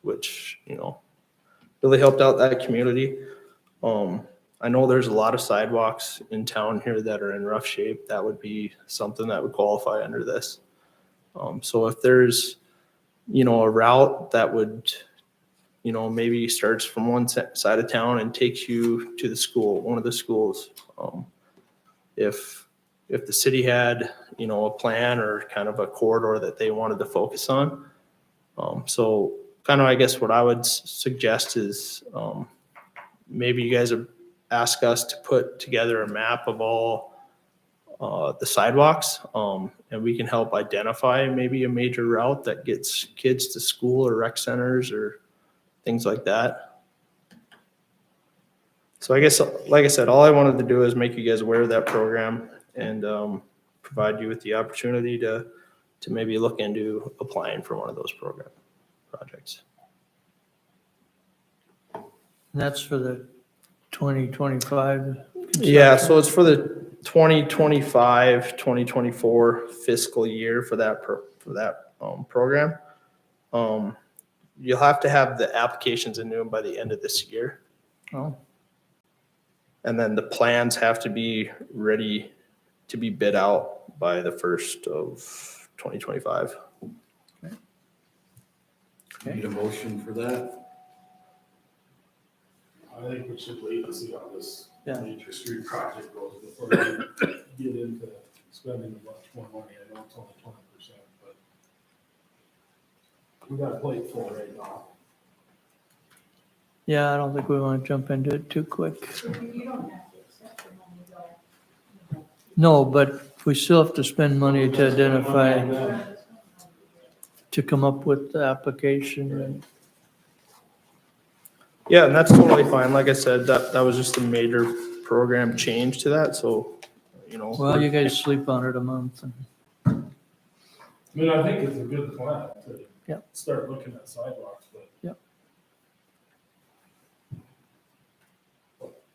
Speaker 14: which, you know, really helped out that community. I know there's a lot of sidewalks in town here that are in rough shape. That would be something that would qualify under this. So if there's, you know, a route that would, you know, maybe starts from one side of town and takes you to the school, one of the schools. If the city had, you know, a plan or kind of a corridor that they wanted to focus on. So kind of, I guess what I would suggest is maybe you guys would ask us to put together a map of all the sidewalks, and we can help identify maybe a major route that gets kids to school or rec centers or things like that. So I guess, like I said, all I wanted to do is make you guys aware of that program and provide you with the opportunity to maybe look into applying for one of those projects.
Speaker 2: And that's for the 2025?
Speaker 14: Yeah, so it's for the 2025, 2024 fiscal year for that program. You'll have to have the applications in by the end of this year.
Speaker 2: Oh.
Speaker 14: And then the plans have to be ready to be bid out by the 1st of 2025.
Speaker 11: Need a motion for that?
Speaker 9: I think we should wait and see how this
Speaker 2: Yeah.
Speaker 9: major street project goes before we get into spending much more money. I know it's only 20%, but we got a plate full right now.
Speaker 2: Yeah, I don't think we want to jump into it too quick. No, but we still have to spend money to identify, to come up with the application. And
Speaker 14: Yeah, and that's totally fine. Like I said, that was just a major program change to that, so, you know.
Speaker 2: well, you guys sleep on it a month.
Speaker 9: I mean, I think it's a good plan to
Speaker 2: Yep.
Speaker 9: start looking at sidewalks, but.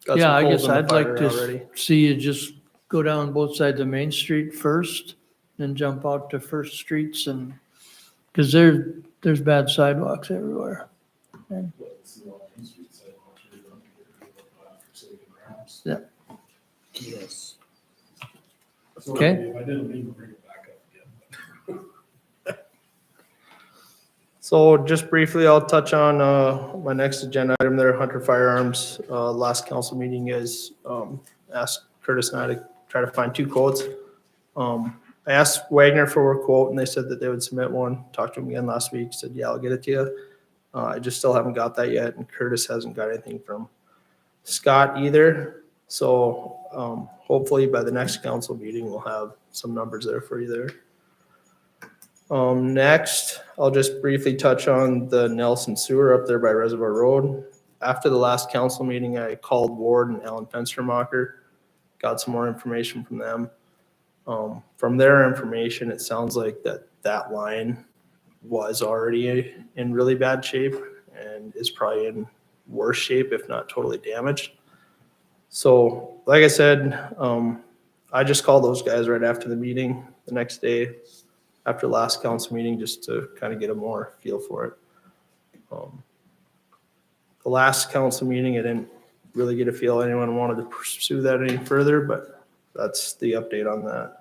Speaker 14: Got
Speaker 2: Yeah,
Speaker 14: some
Speaker 2: I
Speaker 14: holes
Speaker 2: guess
Speaker 14: in the
Speaker 2: I'd like
Speaker 14: fire
Speaker 2: to
Speaker 14: already.
Speaker 2: see you just go down both sides of Main Street first, then jump out to First Streets and, because there's bad sidewalks everywhere. And Yeah.
Speaker 9: Yes.
Speaker 2: Okay.
Speaker 9: I didn't mean to bring it back up again.
Speaker 14: So just briefly, I'll touch on my next agenda item there, Hunter Firearms. Last council meeting is asked Curtis and I to try to find 2 quotes. I asked Wagner for a quote and they said that they would submit one. Talked to him again last week, said, yeah, I'll get it to you. I just still haven't got that yet, and Curtis hasn't got anything from Scott either. So hopefully by the next council meeting, we'll have some numbers there for you there. Next, I'll just briefly touch on the Nelson Sewer up there by Reservoir Road. After the last council meeting, I called Ward and Alan Fenstermacher, got some more information from them. From their information, it sounds like that line was already in really bad shape and is probably in worse shape, if not totally damaged. So, like I said, I just called those guys right after the meeting the next day, after last council meeting, just to kind of get a more feel for it. The last council meeting, I didn't really get a feel anyone wanted to pursue that any further, but that's the update on that.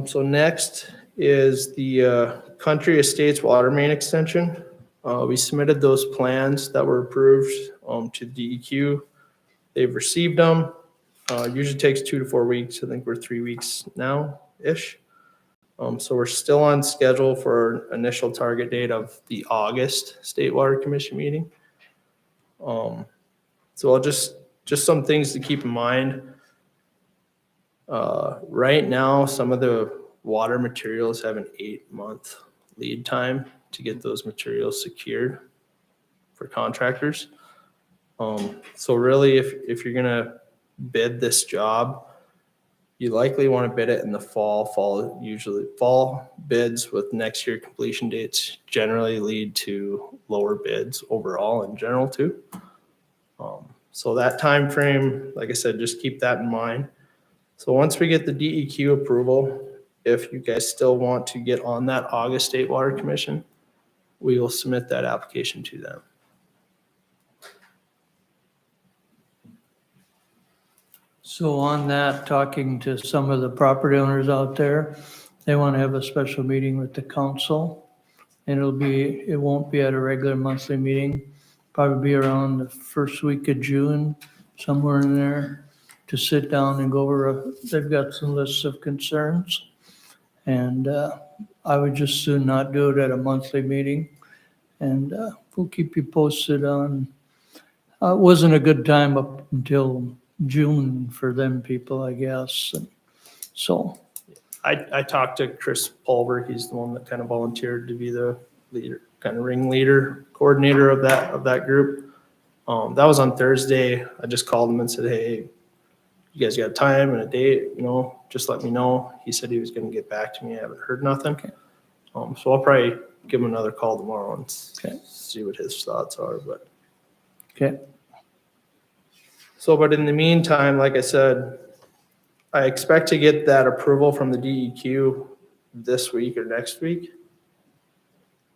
Speaker 14: So next is the Country Estates water main extension. We submitted those plans that were approved to DEQ. They've received them. Usually takes 2 to 4 weeks. I think we're 3 weeks now-ish. So we're still on schedule for initial target date of the August State Water Commission meeting. So I'll just some things to keep in mind. Right now, some of the water materials have an 8-month lead time to get those materials secured for contractors. So really, if you're gonna bid this job, you likely want to bid it in the fall. Usually fall bids with next year completion dates generally lead to lower bids overall in general too. So that time frame, like I said, just keep that in mind. So once we get the DEQ approval, if you guys still want to get on that August State Water Commission, we will submit that application to them.
Speaker 2: So on that, talking to some of the property owners out there, they want to have a special meeting with the council. And it won't be at a regular monthly meeting, probably be around the first week of June, somewhere in there, to sit down and go over, they've got some lists of concerns. And I would just soon not do it at a monthly meeting. And we'll keep you posted on, it wasn't a good time up until June for them people, I guess. And so
Speaker 14: I talked to Chris Pulver. He's the one that kind of volunteered to be the leader, kind of ringleader, coordinator of that group. That was on Thursday. I just called him and said, hey, you guys got a time and a date, just let me know. He said he was going to get back to me. I haven't heard nothing.
Speaker 2: Okay.
Speaker 14: So I'll probably give him another call tomorrow and see what his thoughts are. But
Speaker 2: okay.
Speaker 14: So, but in the meantime, like I said, I expect to get that approval from the DEQ this week or next week.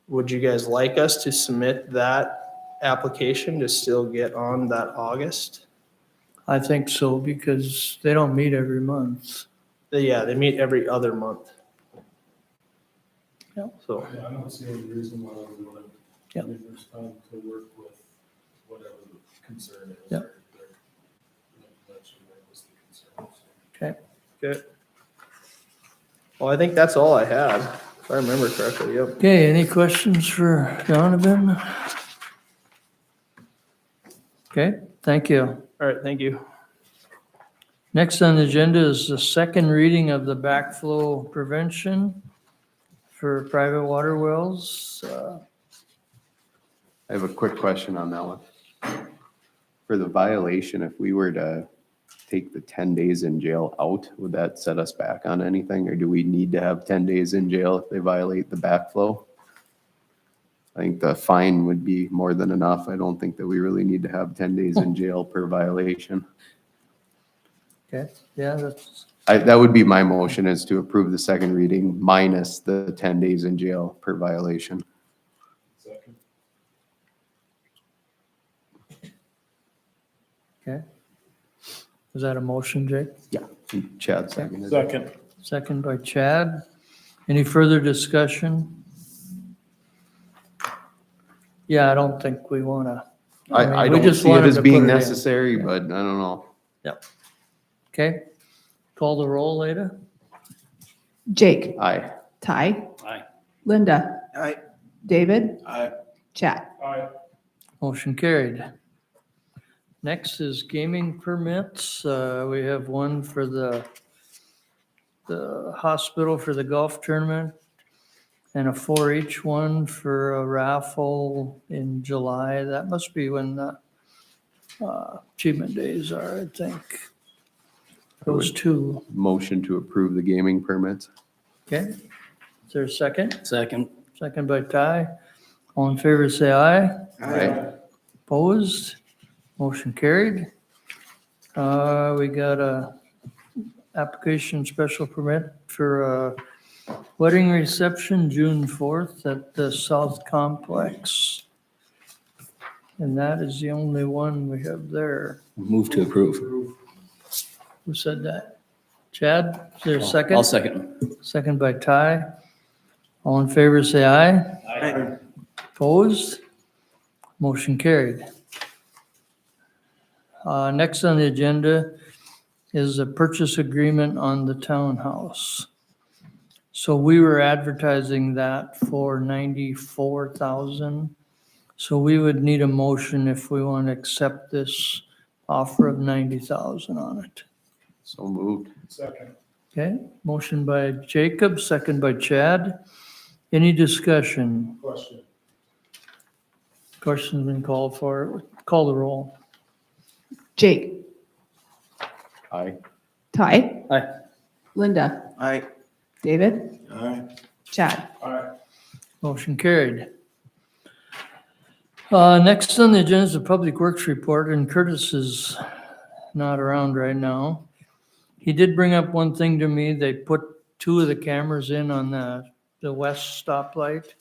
Speaker 14: Would you guys like us to submit that application to still get on that August?
Speaker 2: I think so, because they don't meet every month.
Speaker 14: Yeah, they meet every other month.
Speaker 2: Yeah.
Speaker 14: So,
Speaker 9: Yeah, I don't see any reason why we wouldn't.
Speaker 2: Yep.
Speaker 9: I mean, there's time to work with whatever the concern is.
Speaker 2: Yep.
Speaker 9: Or that should make us the concern.
Speaker 2: Okay.
Speaker 14: good. Well, I think that's all I had, if I remember correctly, yep.
Speaker 2: Okay, any questions for Donovan? Okay, thank you.
Speaker 14: All right, thank you.
Speaker 2: Next on the agenda is the second reading of the backflow prevention for private water wells.
Speaker 16: I have a quick question on that one. For the violation, if we were to take the 10 days in jail out, would that set us back on anything? Or do we need to have 10 days in jail if they violate the backflow? I think the fine would be more than enough. I don't think that we really need to have 10 days in jail per violation.
Speaker 2: Okay, yeah, that's,
Speaker 16: That would be my motion, is to approve the second reading minus the 10 days in jail per violation.
Speaker 9: Second.
Speaker 2: okay. Is that a motion, Jake?
Speaker 16: Yeah. Chad seconded.
Speaker 9: Second.
Speaker 2: Second by Chad. Any further discussion? Yeah, I don't think we want to.
Speaker 16: I
Speaker 2: we
Speaker 16: don't
Speaker 2: just
Speaker 16: see it
Speaker 2: wanted
Speaker 16: as
Speaker 2: to
Speaker 16: being
Speaker 2: put it in.
Speaker 16: necessary, but I don't know.
Speaker 2: Okay, call the roll, Leda.
Speaker 10: Jake,
Speaker 16: Aye.
Speaker 10: Ty,
Speaker 15: Aye.
Speaker 10: Linda,
Speaker 13: Aye.
Speaker 10: David,
Speaker 11: Aye.
Speaker 10: Chad.
Speaker 9: Aye.
Speaker 2: Motion carried. Next is gaming permits. We have one for the hospital for the golf tournament and a 4-H one for a raffle in July. That must be when the achievement days are, I think. Those two.
Speaker 16: Motion to approve the gaming permits.
Speaker 2: Okay. Is there a second?
Speaker 15: Second.
Speaker 2: Second by Ty. All in favor, say aye.
Speaker 16: Aye.
Speaker 2: Opposed? Motion carried. We got a application special permit for a wedding reception June 4th at the South Complex. And that is the only one we have there.
Speaker 15: Move to approve.
Speaker 2: Who said that? Chad, is there a second?
Speaker 15: I'll second.
Speaker 2: Second by Ty. All in favor, say aye.
Speaker 13: Aye.
Speaker 2: Opposed? Motion carried. Next on the agenda is a purchase agreement on the townhouse. So we were advertising that for $94,000. So we would need a motion if we want to accept this offer of $90,000 on it.
Speaker 16: So moved.
Speaker 9: Second.
Speaker 2: Okay, motion by Jacob, second by Chad. Any discussion?
Speaker 9: Question.
Speaker 2: Question's been called for. Call the roll.
Speaker 10: Jake,
Speaker 16: Aye.
Speaker 10: Ty,
Speaker 15: Aye.
Speaker 10: Linda,
Speaker 13: Aye.
Speaker 10: David,
Speaker 11: Aye.
Speaker 10: Chad.
Speaker 9: Aye.
Speaker 2: Motion carried. Next on the agenda is the Public Works report, and Curtis is not around right now. He did bring up one thing to me. They put 2 of the cameras in on the west stoplight.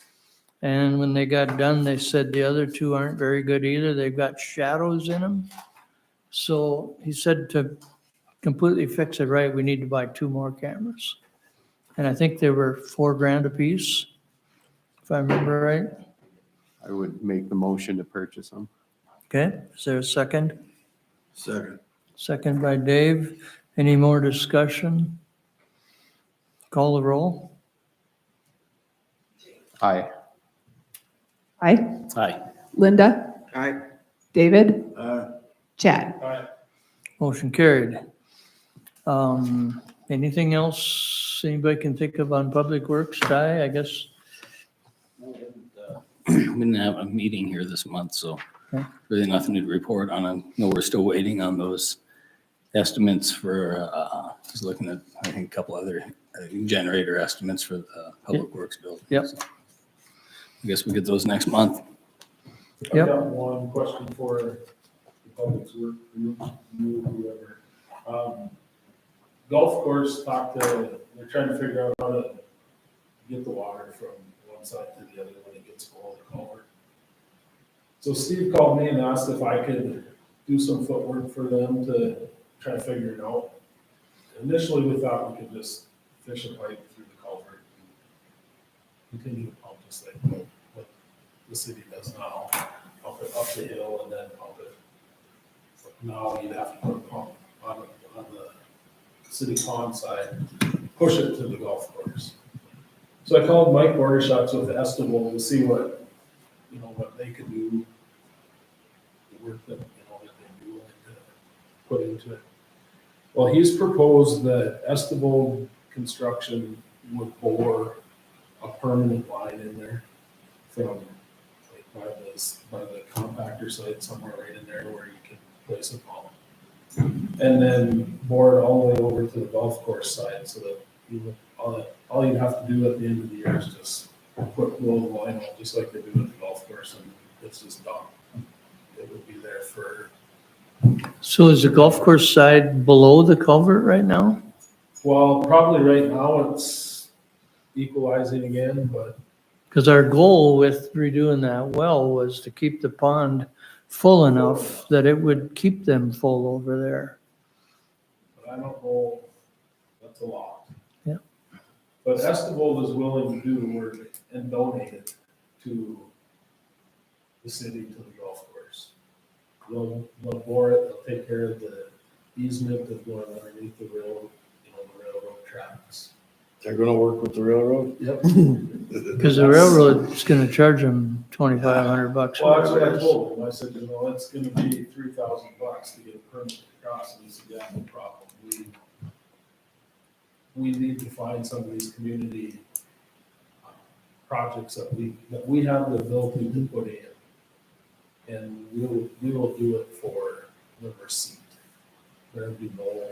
Speaker 2: And when they got done, they said the other 2 aren't very good either. They've got shadows in them. So he said to completely fix it right, we need to buy 2 more cameras. And I think they were $4,000 a piece, if I remember right.
Speaker 16: I would make the motion to purchase them.
Speaker 2: Okay, is there a second?
Speaker 11: Second.
Speaker 2: Second by Dave. Any more discussion? Call the roll.
Speaker 16: Aye.
Speaker 10: Ty,
Speaker 15: Aye.
Speaker 10: Linda,
Speaker 13: Aye.
Speaker 10: David,
Speaker 11: Aye.
Speaker 10: Chad.
Speaker 9: Aye.
Speaker 2: Motion carried. Anything else anybody can think of on Public Works? Ty, I guess.
Speaker 15: We didn't have a meeting here this month, so
Speaker 2: Okay.
Speaker 15: really nothing to report on. I know we're still waiting on those estimates for, just looking at, I think, a couple other generator estimates for the Public Works building.
Speaker 2: Yep.
Speaker 15: So I guess we get those next month.
Speaker 9: I've
Speaker 2: Yep.
Speaker 9: got one question for the public work, you, whoever. Golf course they're trying to figure out how to get the water from one side to the other when it gets full of the culvert. So Steve called me and asked if I could do some footwork for them to try to figure it out. Initially, we thought we could just fish a pipe through the culvert and continue to pump just like what the city does now. Pump it up the hill and then pump it. But now you'd have to put a pump on the city pond side, push it to the golf course. So I called Mike Bordershots with Estival to see what they could do, the work that they'd be willing to put into it. Well, he's proposed that Estival Construction would bore a permanent line in there from by the compactor site somewhere right in there where you can place a pump. And then bore it all the way over to the golf course side so that all you'd have to do at the end of the year is just roll the line out just like they do at the golf course, and it's just done. It would be there for,
Speaker 2: So is the golf course side below the culvert right now?
Speaker 9: well, probably right now it's equalizing again, but
Speaker 2: Because our goal with redoing that well was to keep the pond full enough that it would keep them full over there.
Speaker 9: I don't know, that's a lot.
Speaker 2: Yeah.
Speaker 9: But Estival is willing to do the work and donate it to the city, to the golf course. They'll bore it, they'll take care of the easement that's going underneath the railroad, the railroad tracks.
Speaker 11: They're gonna work with the railroad?
Speaker 9: Yep.
Speaker 2: Because the railroad's gonna charge them $2,500.
Speaker 9: Well, that's what I
Speaker 2: whatever it is.
Speaker 9: told him. I said, it's gonna be $3,000 to get a permit to cross, and he said, yeah, no problem. We need to find some of these community projects that we have the ability to put in. And we will do it for the receipt. There'll be no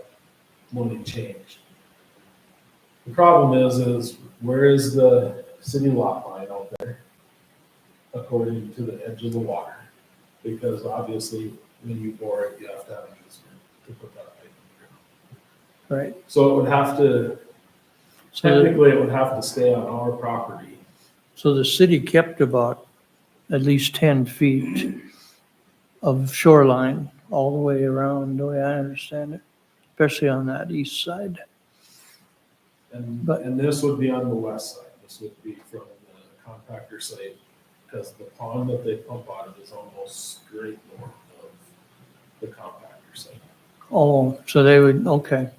Speaker 9: money change. The problem is where is the city lot line out there? According to the edge of the water. Because obviously, when you bore it, you have to have an easement to put that pipe in the ground.
Speaker 2: Right.
Speaker 9: So it would have to, technically, it would have to stay on our property.
Speaker 2: So the city kept about at least 10 feet of shoreline all the way around, the way I understand it, especially on that east side.
Speaker 9: And this would be on the west side. This would be from the compactor site, because the pond that they pump out of is almost straight north of the compactor site.
Speaker 2: Oh, so they would, okay,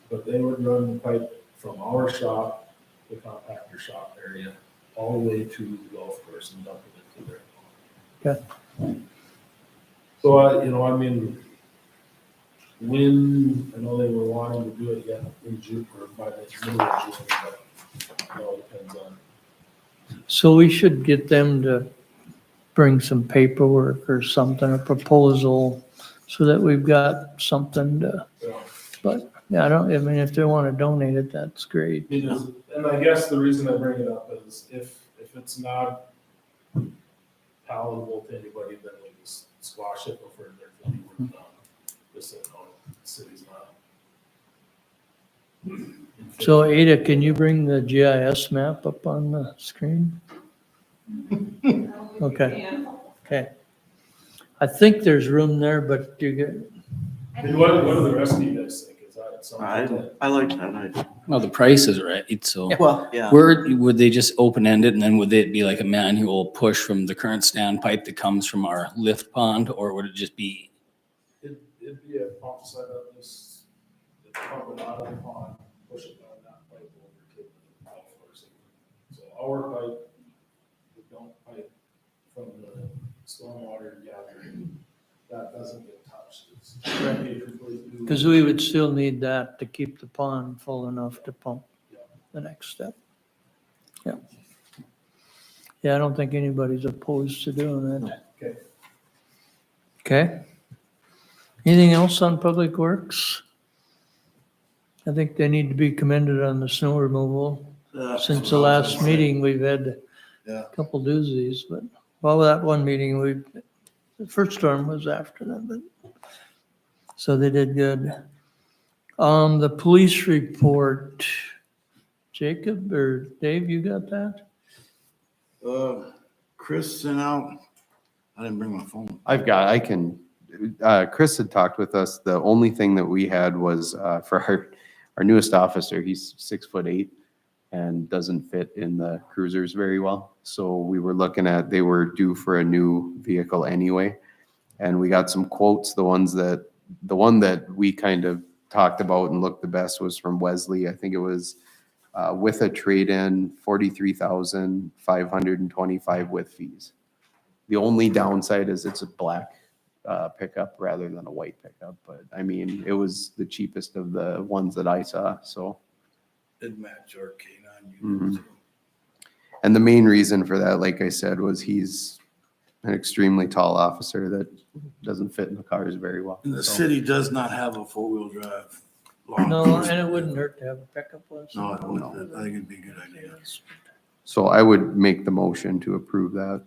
Speaker 9: But they would run the pipe from our shop, the compactor shop area, all the way to the golf course and dump it into their pond.
Speaker 2: okay.
Speaker 9: So, I mean, when, I know they were wanting to do it yet in June, or by the middle of June, but it all depends on.
Speaker 2: So we should get them to bring some paperwork or something, a proposal, so that we've got something to, but, yeah, I mean, if they want to donate it, that's great.
Speaker 9: And I guess the reason I bring it up is if it's not palatable to anybody, then we just squash it before there's any work done. Just so the city's not.
Speaker 2: So Ada, can you bring the GIS map up on the screen? Okay, okay. I think there's room there, but you get,
Speaker 9: What do the rest of you guys think? Is that something?
Speaker 13: I like that idea.
Speaker 15: Well, the price is right, so.
Speaker 13: Well, yeah.
Speaker 15: Where, would they just open end it and then would it be like a manual push from the current standpipe that comes from our lift pond, or would it just be?
Speaker 9: It'd be a pump set up, just pump it out of the pond, push it down that pipe over to the golf course. So our pipe, the dump pipe from the stormwater gathering, that doesn't get touched. It's completely new.
Speaker 2: because we would still need that to keep the pond full enough to pump the next step. Yeah. Yeah, I don't think anybody's opposed to doing that.
Speaker 9: Okay.
Speaker 2: Okay. Anything else on Public Works? I think they need to be commended on the snow removal. Since the last meeting, we've had a couple doozies, but, well, that one meeting, the first storm was after that, but, so they did good. The police report, Jacob or Dave, you got that?
Speaker 11: Chris sent out, I didn't bring my phone.
Speaker 16: Chris had talked with us. The only thing that we had was for our newest officer, he's 6'8" and doesn't fit in the cruisers very well. So we were looking at, they were due for a new vehicle anyway. And we got some quotes. The one that we kind of talked about and looked the best was from Wesley. I think it was with a trade-in, $43,525 with fees. The only downside is it's a black pickup rather than a white pickup, but I mean, it was the cheapest of the ones that I saw, so.
Speaker 11: Did match our K9
Speaker 16: Mhm.
Speaker 11: unit.
Speaker 16: And the main reason for that, like I said, was he's an extremely tall officer that doesn't fit in the cars very well.
Speaker 11: And the
Speaker 16: so.
Speaker 11: city does not have a four-wheel drive. law
Speaker 2: No,
Speaker 11: enforcement.
Speaker 2: and it wouldn't hurt to have a pickup license.
Speaker 11: No, it wouldn't. I think it'd be a good idea.
Speaker 16: So I would make the motion to approve that.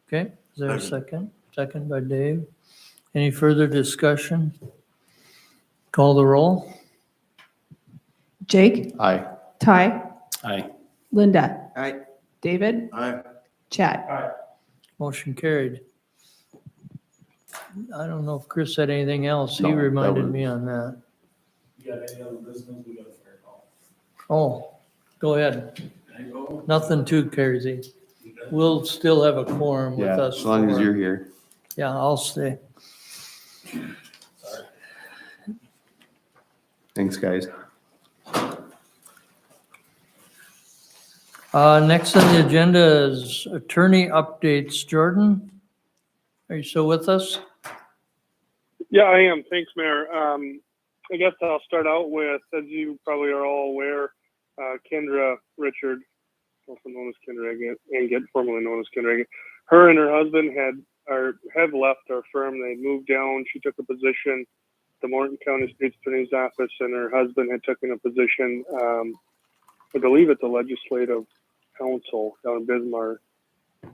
Speaker 2: Okay, is there a second? Second by Dave. Any further discussion? Call the roll.
Speaker 10: Jake,
Speaker 16: Aye.
Speaker 10: Ty,
Speaker 15: Aye.
Speaker 10: Linda,
Speaker 13: Aye.
Speaker 10: David,
Speaker 11: Aye.
Speaker 10: Chad.
Speaker 2: Motion carried. I don't know if Chris had anything else. He
Speaker 16: No, that
Speaker 2: reminded
Speaker 16: was-
Speaker 2: me on that.
Speaker 9: You got any other business we got to figure out?
Speaker 2: Oh, Go ahead. Nothing too crazy. We'll still have a quorum with
Speaker 16: Yeah,
Speaker 2: us.
Speaker 16: as long as
Speaker 2: for-
Speaker 16: you're here.
Speaker 2: Yeah, I'll stay.
Speaker 16: Thanks, guys.
Speaker 2: Next on the agenda is attorney updates. Jordan, are you still with us?
Speaker 12: Yeah, I am. Thanks, Mayor. I guess I'll start out with, as you probably are all aware, Kendra Richard, also known as Kendra Anget, formerly known as Kendra Anget. Her and her husband have left our firm. They moved down. She took a position at the Morton County State's Attorney's Office, and her husband had taken a position, I believe, at the Legislative Council down in Bismarck.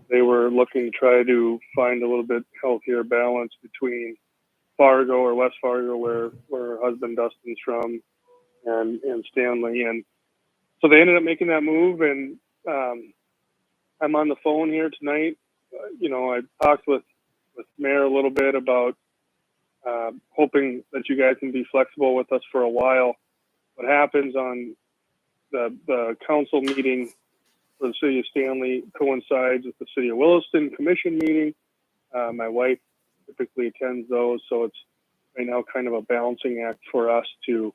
Speaker 12: They were looking to try to find a little bit healthier balance between Fargo or West Fargo, where her husband Dustin's from, and Stanley. And so they ended up making that move, and I'm on the phone here tonight. I talked with Mayor a little bit about hoping that you guys can be flexible with us for a while. What happens on the council meeting for the city of Stanley coincides with the city of Williston commission meeting. My wife typically attends those, so it's right now kind of a balancing act for us to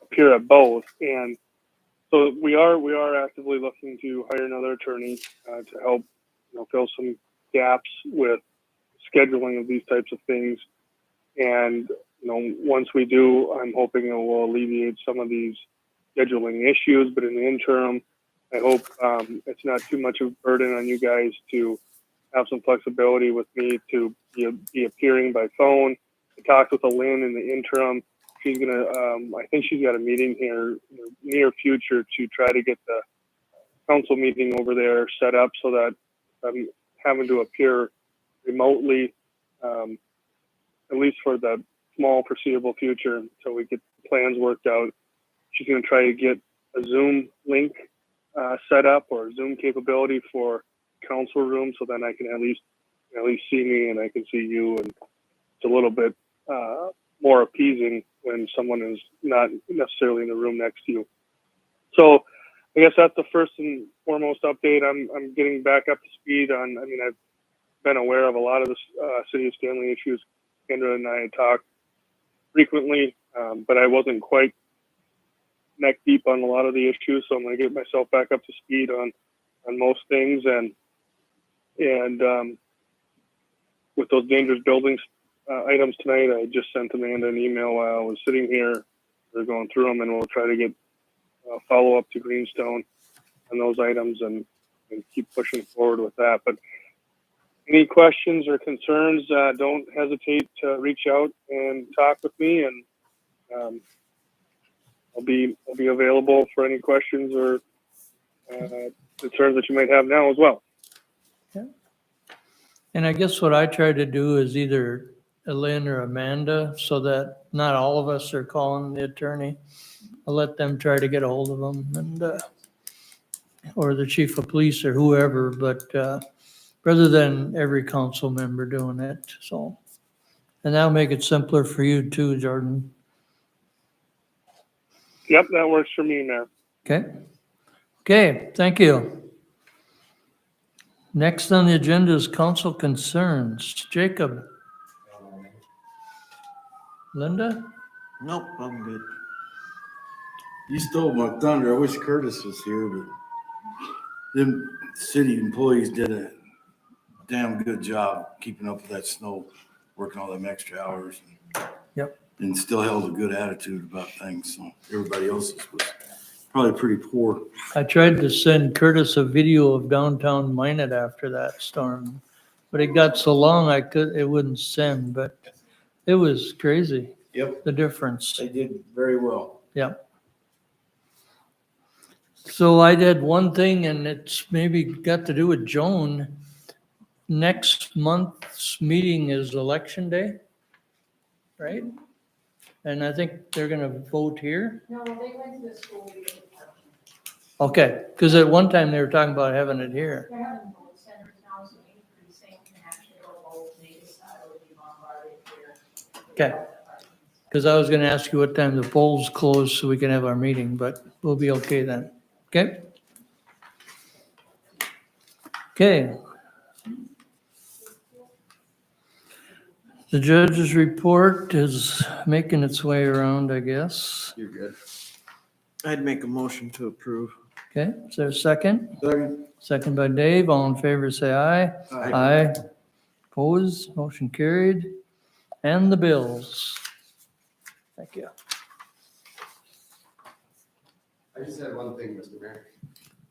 Speaker 12: appear at both. And so we are actively looking to hire another attorney to help fill some gaps with scheduling of these types of things. And once we do, I'm hoping it will alleviate some of these scheduling issues. But in the interim, I hope it's not too much of a burden on you guys to have some flexibility with me to be appearing by phone. I talked with Lynn in the interim. She's gonna, I think she's got a meeting here in the near future to try to get the council meeting over there set up so that I'm having to appear remotely, at least for the small foreseeable future until we get plans worked out. She's gonna try to get a Zoom link set up or Zoom capability for council room, so then I can at least see me and I can see you, and it's a little bit more appeasing when someone is not necessarily in the room next to you. So I guess that's the first and foremost update. I'm getting back up to speed on. I've been aware of a lot of the city of Stanley issues. Kendra and I had talked frequently, but I wasn't quite neck deep on a lot of the issues. So I'm going to get myself back up to speed on most things, and with those dangerous buildings items tonight, I just sent Amanda an email while I was sitting here. We're going through them, and we'll try to get follow up to Greenstone on those items and keep pushing forward with that. But any questions or concerns, don't hesitate to reach out and talk with me, and I'll be available for any questions or concerns that you might have now as well.
Speaker 2: And I guess what I try to do is either Lynn or Amanda, so that not all of us are calling the attorney. I'll let them try to get a hold of them, and or the chief of police or whoever, but rather than every council member doing it. So, and that'll make it simpler for you too, Jordan.
Speaker 12: Yep, that works for me, Mayor.
Speaker 2: Okay, thank you. Next on the agenda is council concerns. Jacob. Linda?
Speaker 17: Nope, I'm good. You stole my thunder. I wish Curtis was here, but them city employees did a damn good job keeping up with that snow, working all them extra hours.
Speaker 2: Yep.
Speaker 17: And still held a good attitude about things. So everybody else's was probably pretty poor.
Speaker 2: I tried to send Curtis a video of downtown Minot after that storm, but it got so long it wouldn't send, but it was crazy.
Speaker 17: Yep.
Speaker 2: The difference.
Speaker 17: They did very well.
Speaker 2: Yep. So I did one thing, and it's maybe got to do with Joan. Next month's meeting is election day, right? And I think they're gonna vote here.
Speaker 6: No, they went to the school meeting.
Speaker 2: Okay, because at one time they were talking about having it here.
Speaker 6: They're having vote centers now, so any precinct can actually go vote, they decide it would be bombarded here.
Speaker 2: Okay. Because I was gonna ask you what time the polls close so we can have our meeting, but we'll be okay then. Okay? Okay. The judge's report is making its way around, I guess.
Speaker 13: You're good. I'd make a motion to approve.
Speaker 2: Okay, is there a second?
Speaker 17: Second.
Speaker 2: Second by Dave. All in favor, say aye. Aye. Opposed, motion carried. And the bills. Thank you.
Speaker 16: I just had one thing, Mr. Mayor.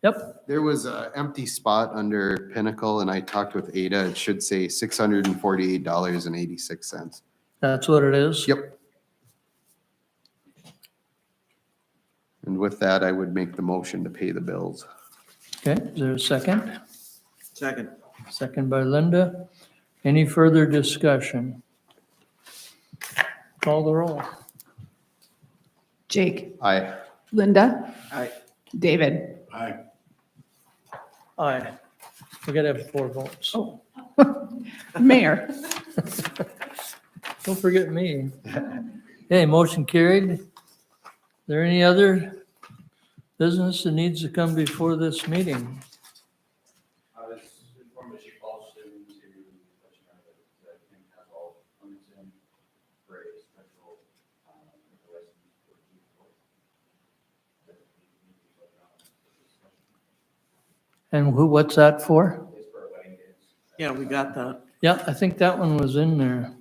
Speaker 2: Yep.
Speaker 16: There was an empty spot under Pinnacle and I talked with Ada. It should say $648.86.
Speaker 2: That's what it is?
Speaker 16: Yep. And with that, I would make the motion to pay the bills.
Speaker 2: Okay, is there a second?
Speaker 13: Second.
Speaker 2: Second by Linda. Any further discussion? Call the roll.
Speaker 10: Jake,
Speaker 16: Aye.
Speaker 10: Linda,
Speaker 13: Aye.
Speaker 10: David.
Speaker 17: Aye.
Speaker 2: Aye. We gotta have 4 votes.
Speaker 10: Oh. Mayor.
Speaker 2: Don't forget me. Okay, motion carried. Is there any other business that needs to come before this meeting?
Speaker 4: I was informed that she called soon to let you know that I think has all permits in for a special, license for
Speaker 2: And what's that for?
Speaker 13: Yeah, we got that.
Speaker 2: Yeah, I think that one was in there.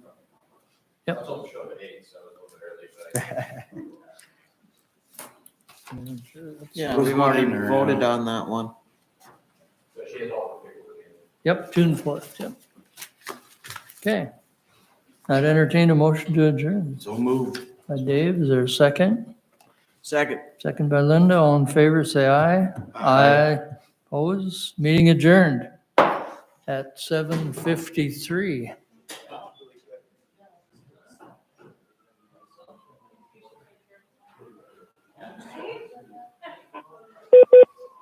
Speaker 4: I was told to show up at 8, so I was a little bit early, but
Speaker 13: Yeah,
Speaker 17: What's
Speaker 13: we've
Speaker 17: going
Speaker 13: already
Speaker 17: in there
Speaker 13: voted
Speaker 17: now?
Speaker 13: on that one.
Speaker 4: but she has all the paperwork in.
Speaker 2: Yep, June 4th, yep. Okay. I'd entertain a motion to adjourn.
Speaker 17: So moved.
Speaker 2: By Dave, is there a second?
Speaker 13: Second.
Speaker 2: Second by Linda, all in favor, say aye. Aye. Opposed, meeting adjourned at 7:53.